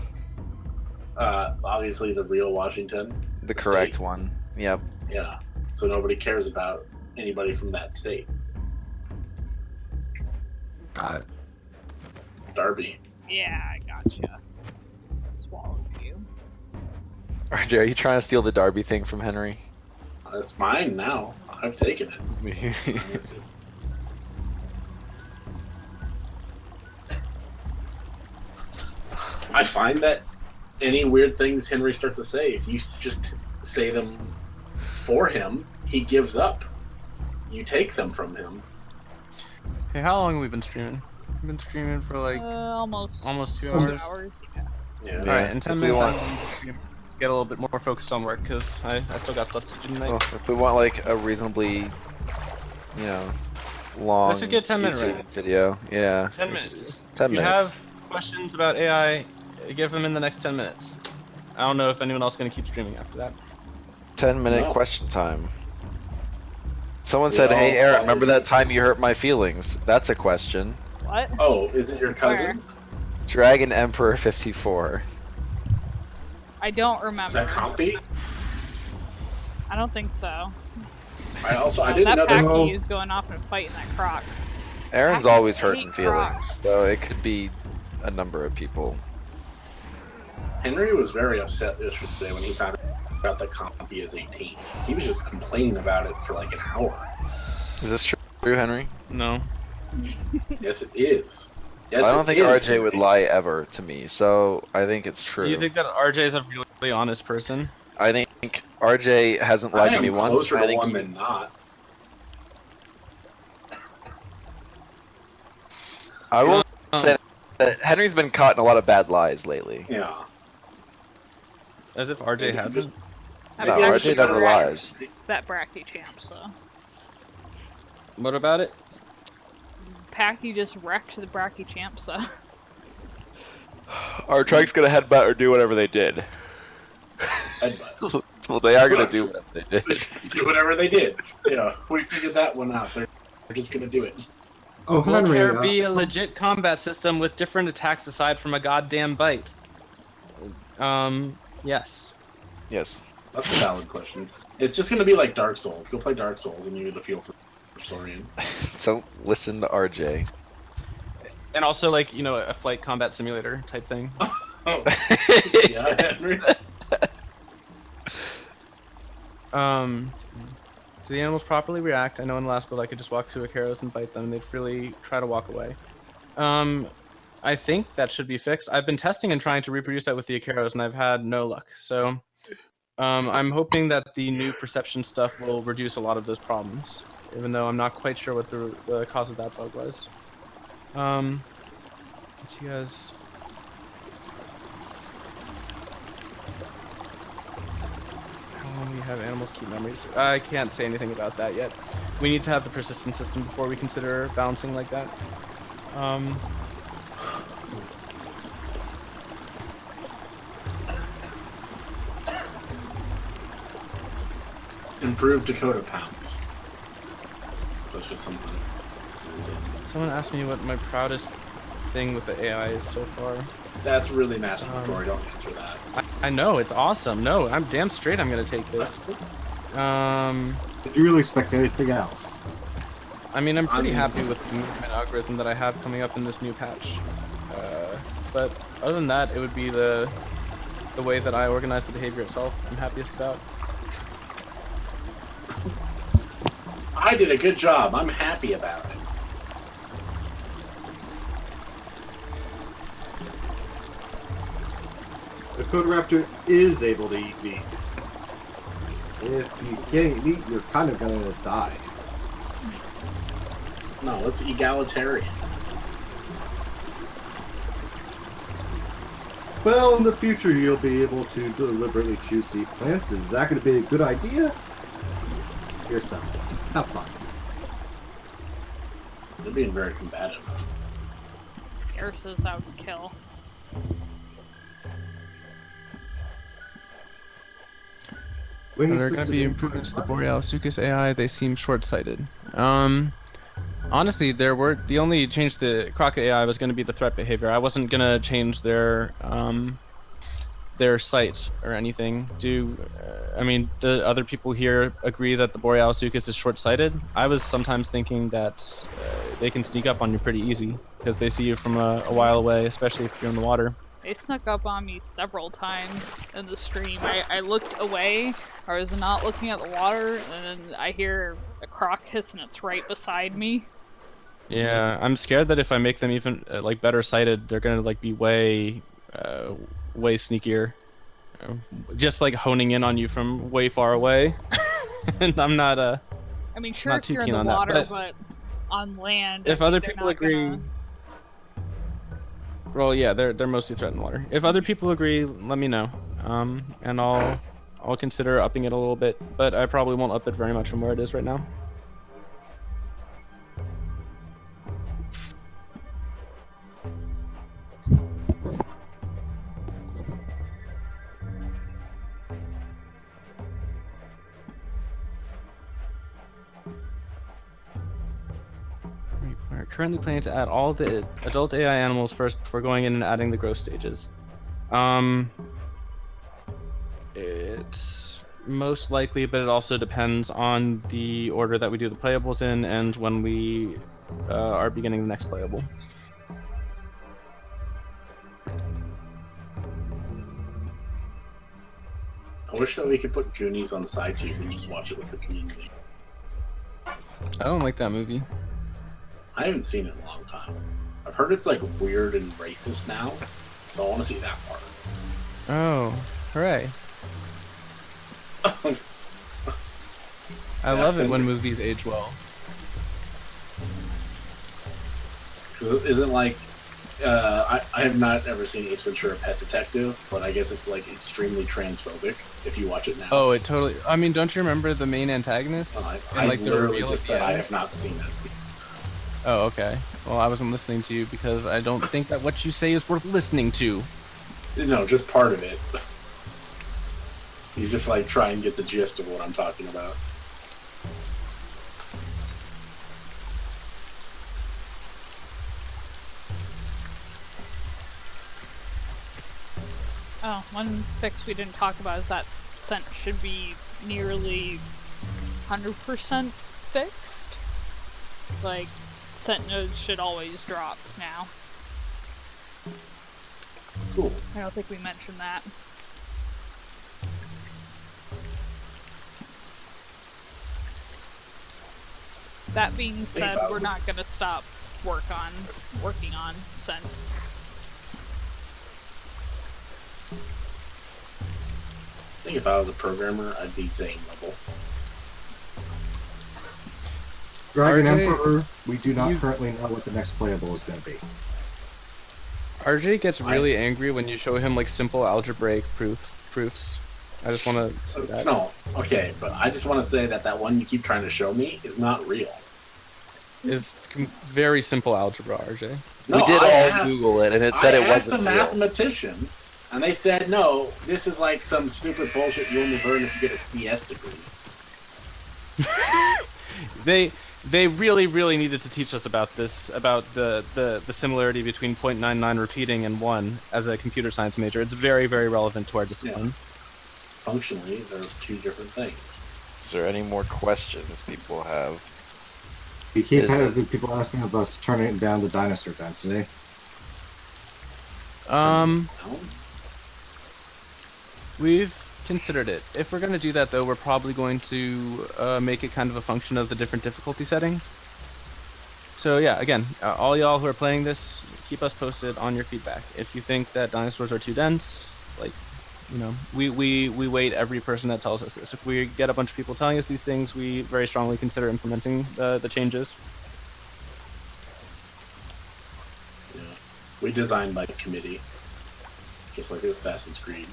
Obviously the real Washington. The correct state. one. Yep. Yeah. So nobody cares about anybody from that state. Got it. Darby. Yeah, I gotcha. Swallowed you. RJ, are you trying to steal the Darby thing from Henry? it's mine now. I've taken it. I find that any weird things Henry starts to say, if you just say them for him, he gives up. You take them from him. Hey, how long have we been streaming? We've been streaming for like almost 2 hours. Yeah. All right, in 10 minutes, I'm going to get a little bit more focused on work because I still got stuff to do tonight. Well, if we want like a reasonably, long Let's just get 10 minute YouTube right. video, yeah. 10 minutes. 10 if you minutes. have questions about AI, give them in the next 10 minutes. I don't know if anyone else is going to keep streaming after that. 10-minute question time. Someone said, "Hey, Aaron, remember that time you hurt my feelings?" That's a question. What? Oh, is it your cousin? Where? Dragon Emperor 54. I don't remember. Is that Compy? I don't think so. I didn't know that that. Packy is going off and fighting that croc. Aaron's I always hate hurting crocs. feelings, so it could be a number of people. Henry was very upset yesterday when he found out that Compy is 18. He was just complaining about it for like an hour. Is this true, Henry? No. Yes, it is. Yes, I don't it think is, RJ Henry. would lie ever to me, so I think it's true. You think that RJ is a really honest person? I think RJ hasn't lied I to me am once. closer I to think one he- than not. I will say that Henry's been caught in a lot of bad lies lately. Yeah. As if RJ hasn't? I No, mean, RJ actually, never Bracky- lies. That Bracky champ, so. What about it? Packy just wrecked the Bracky champ, so. Our truck's gonna headbutt or do whatever they did. Headbutt. Well, they are gonna do whatever they did. Do whatever they did. Yeah, we figured that one out. They're just gonna do it. Oh, Will Henry. there be a legit combat system with different attacks aside from a goddamn bite? Yes. Yes. That's a valid question. It's just gonna be like Dark Souls. Go play Dark Souls and you get a feel for Saurian. So listen to RJ. And also, like, you know, a flight combat simulator type thing. Oh. Yeah, Henry. Do the animals properly react? I know in the last build I could just walk to Icaros and bite them, and they'd really try to walk away. I think that should be fixed. I've been testing and trying to reproduce that with the Icaros, and I've had no luck. So, I'm hoping that the new perception stuff will reduce a lot of those problems, even though I'm not quite sure what the cause of that bug was. You guys... We have animals keep memories. I can't say anything about that yet. We need to have the persistent system before we consider balancing like that. Improved Dakota pounds. That's just something. Someone asked me what my proudest thing with the AI is so far. That's really masturbatory. Don't answer that. I know, it's awesome. No, I'm damn straight I'm gonna take this. Did you really expect anything else? I mean, I'm pretty happy with the movement algorithm that I have coming up in this new patch. But other than that, it would be the way that I organize the behavior itself I'm happiest about. I did a good job. I'm happy about it. The Coderaptor is able to eat meat. If you can't eat meat, you're kind of gonna die. No, it's egalitarian. Well, in the future, you'll be able to deliberately choose to eat plants. Is that going to be a good idea? Yourself. Have fun. They're being very combative. Ursa's out to kill. There are going to be improvements to the Borealis AI. They seem short-sighted. Honestly, the only change to the Crocodile AI was going to be the threat behavior. I wasn't going to change their sight or anything. I mean, do other people here agree that the Borealis is short-sighted? I was sometimes thinking that they can sneak up on you pretty easy because they see you from a while away, especially if you're in the water. They snuck up on me several times in the stream. I looked away, I was not looking at the water, and then I hear a croc hiss and it's right beside me. Yeah, I'm scared that if I make them even like better sighted, they're gonna like be way sneakier. Just like honing in on you from way far away. And I'm not I mean, sure, not if too you're in keen the on that, water, but but on land, if I mean, other they're people not agree, gonna... well, yeah, they're mostly threatened water. If other people agree, let me know, and I'll consider upping it a little bit, but I probably won't up it very much from where it is right now. We're currently planning to add all the adult AI animals first before going in and adding the growth stages. It's most likely, but it also depends on the order that we do the playables in and when we are beginning the next playable. I wish that we could put Goonies on SciTube and just watch it with the community. I don't like that movie. I haven't seen it in a long time. I've heard it's like weird and racist now, so I want to see that part. Oh, hooray. I love it when movies age well. Because it isn't like, I have not ever seen Ace Ventura: Pet Detective, but I guess it's like extremely transphobic if you watch it now. Oh, it totally. I mean, don't you remember the main antagonist? I like literally just said I have not seen it. Oh, okay. Well, I wasn't listening to you because I don't think that what you say is worth listening to. No, just part of it. You just like try and get the gist of what I'm talking about. Oh, one fix we didn't talk about is that scent should be nearly 100% fixed. Like, scent nodes should always drop now. Cool. I don't think we mentioned that. That being said, we're not gonna stop working on scent. I think if I was a programmer, I'd be Zane level. Dragon RJ, Emperor, we do not currently know what the next playable is going to be. RJ gets really angry when you show him like simple algebraic proofs. I just want to say that. No, okay, but I just want to say that that one you keep trying to show me is not real. It's very simple algebra, RJ. No, we did I all Google it, and it said it wasn't I real. asked a mathematician, and they said, no, this is like some stupid bullshit you only learn if you get a CS degree. They really needed to teach us about this, about the similarity between 0.99 repeating and 1 as a computer science major. It's very relevant to our discipline. Yeah. Functionally, they're two different things. Is there any more questions people have? We keep having people asking of us turning down the dinosaur density. We've considered it. If we're going to do that, though, we're probably going to make it kind of a function of the different difficulty settings. So yeah, again, all y'all who are playing this, keep us posted on your feedback. If you think that dinosaurs are too dense, like, you know, we weight every person that tells us this. If we get a bunch of people telling us these things, we very strongly consider implementing the changes. Yeah. We designed by committee, just like Assassin's Creed.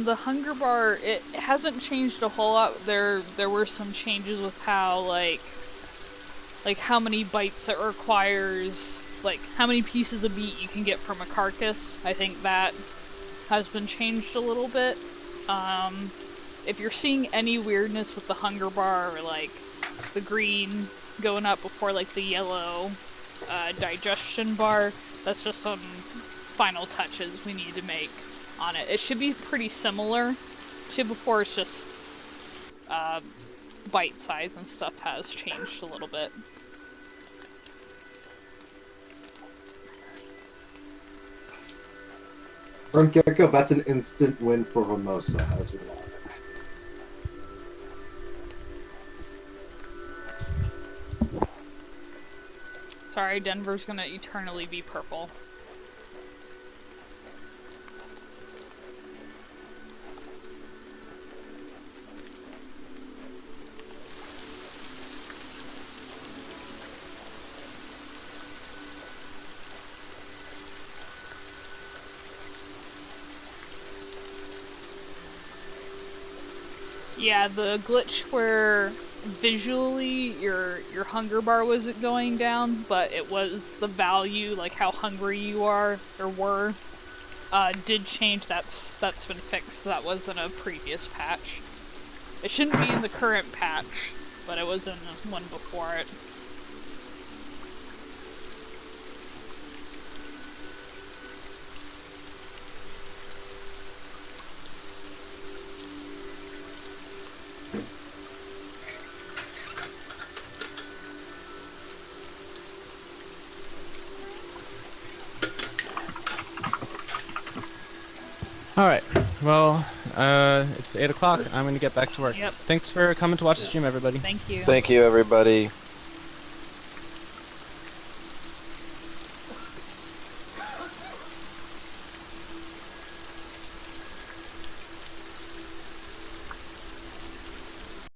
The hunger bar, it hasn't changed a whole lot. There were some changes with how, like how many bites it requires, like how many pieces of meat you can get from a carcass. I think that has been changed a little bit. If you're seeing any weirdness with the hunger bar, or like the green going up before like the yellow digestion bar, that's just some final touches we need to make. on it. It should be pretty similar to before. It's just bite size and stuff has changed a little bit. From get-go, that's an instant win for Hermosa as well. Sorry, Denver's gonna eternally be purple. Yeah, the glitch where visually your hunger bar wasn't going down, but it was the value, like how hungry you are or were, did change. That's been fixed. That was in a previous patch. It shouldn't be in the current patch, but it was in the one before it. Alright, well, it's 8 o'clock. I'm gonna get back to work. Yep. Thanks for coming to watch the stream, everybody. Thank you. Thank you, everybody.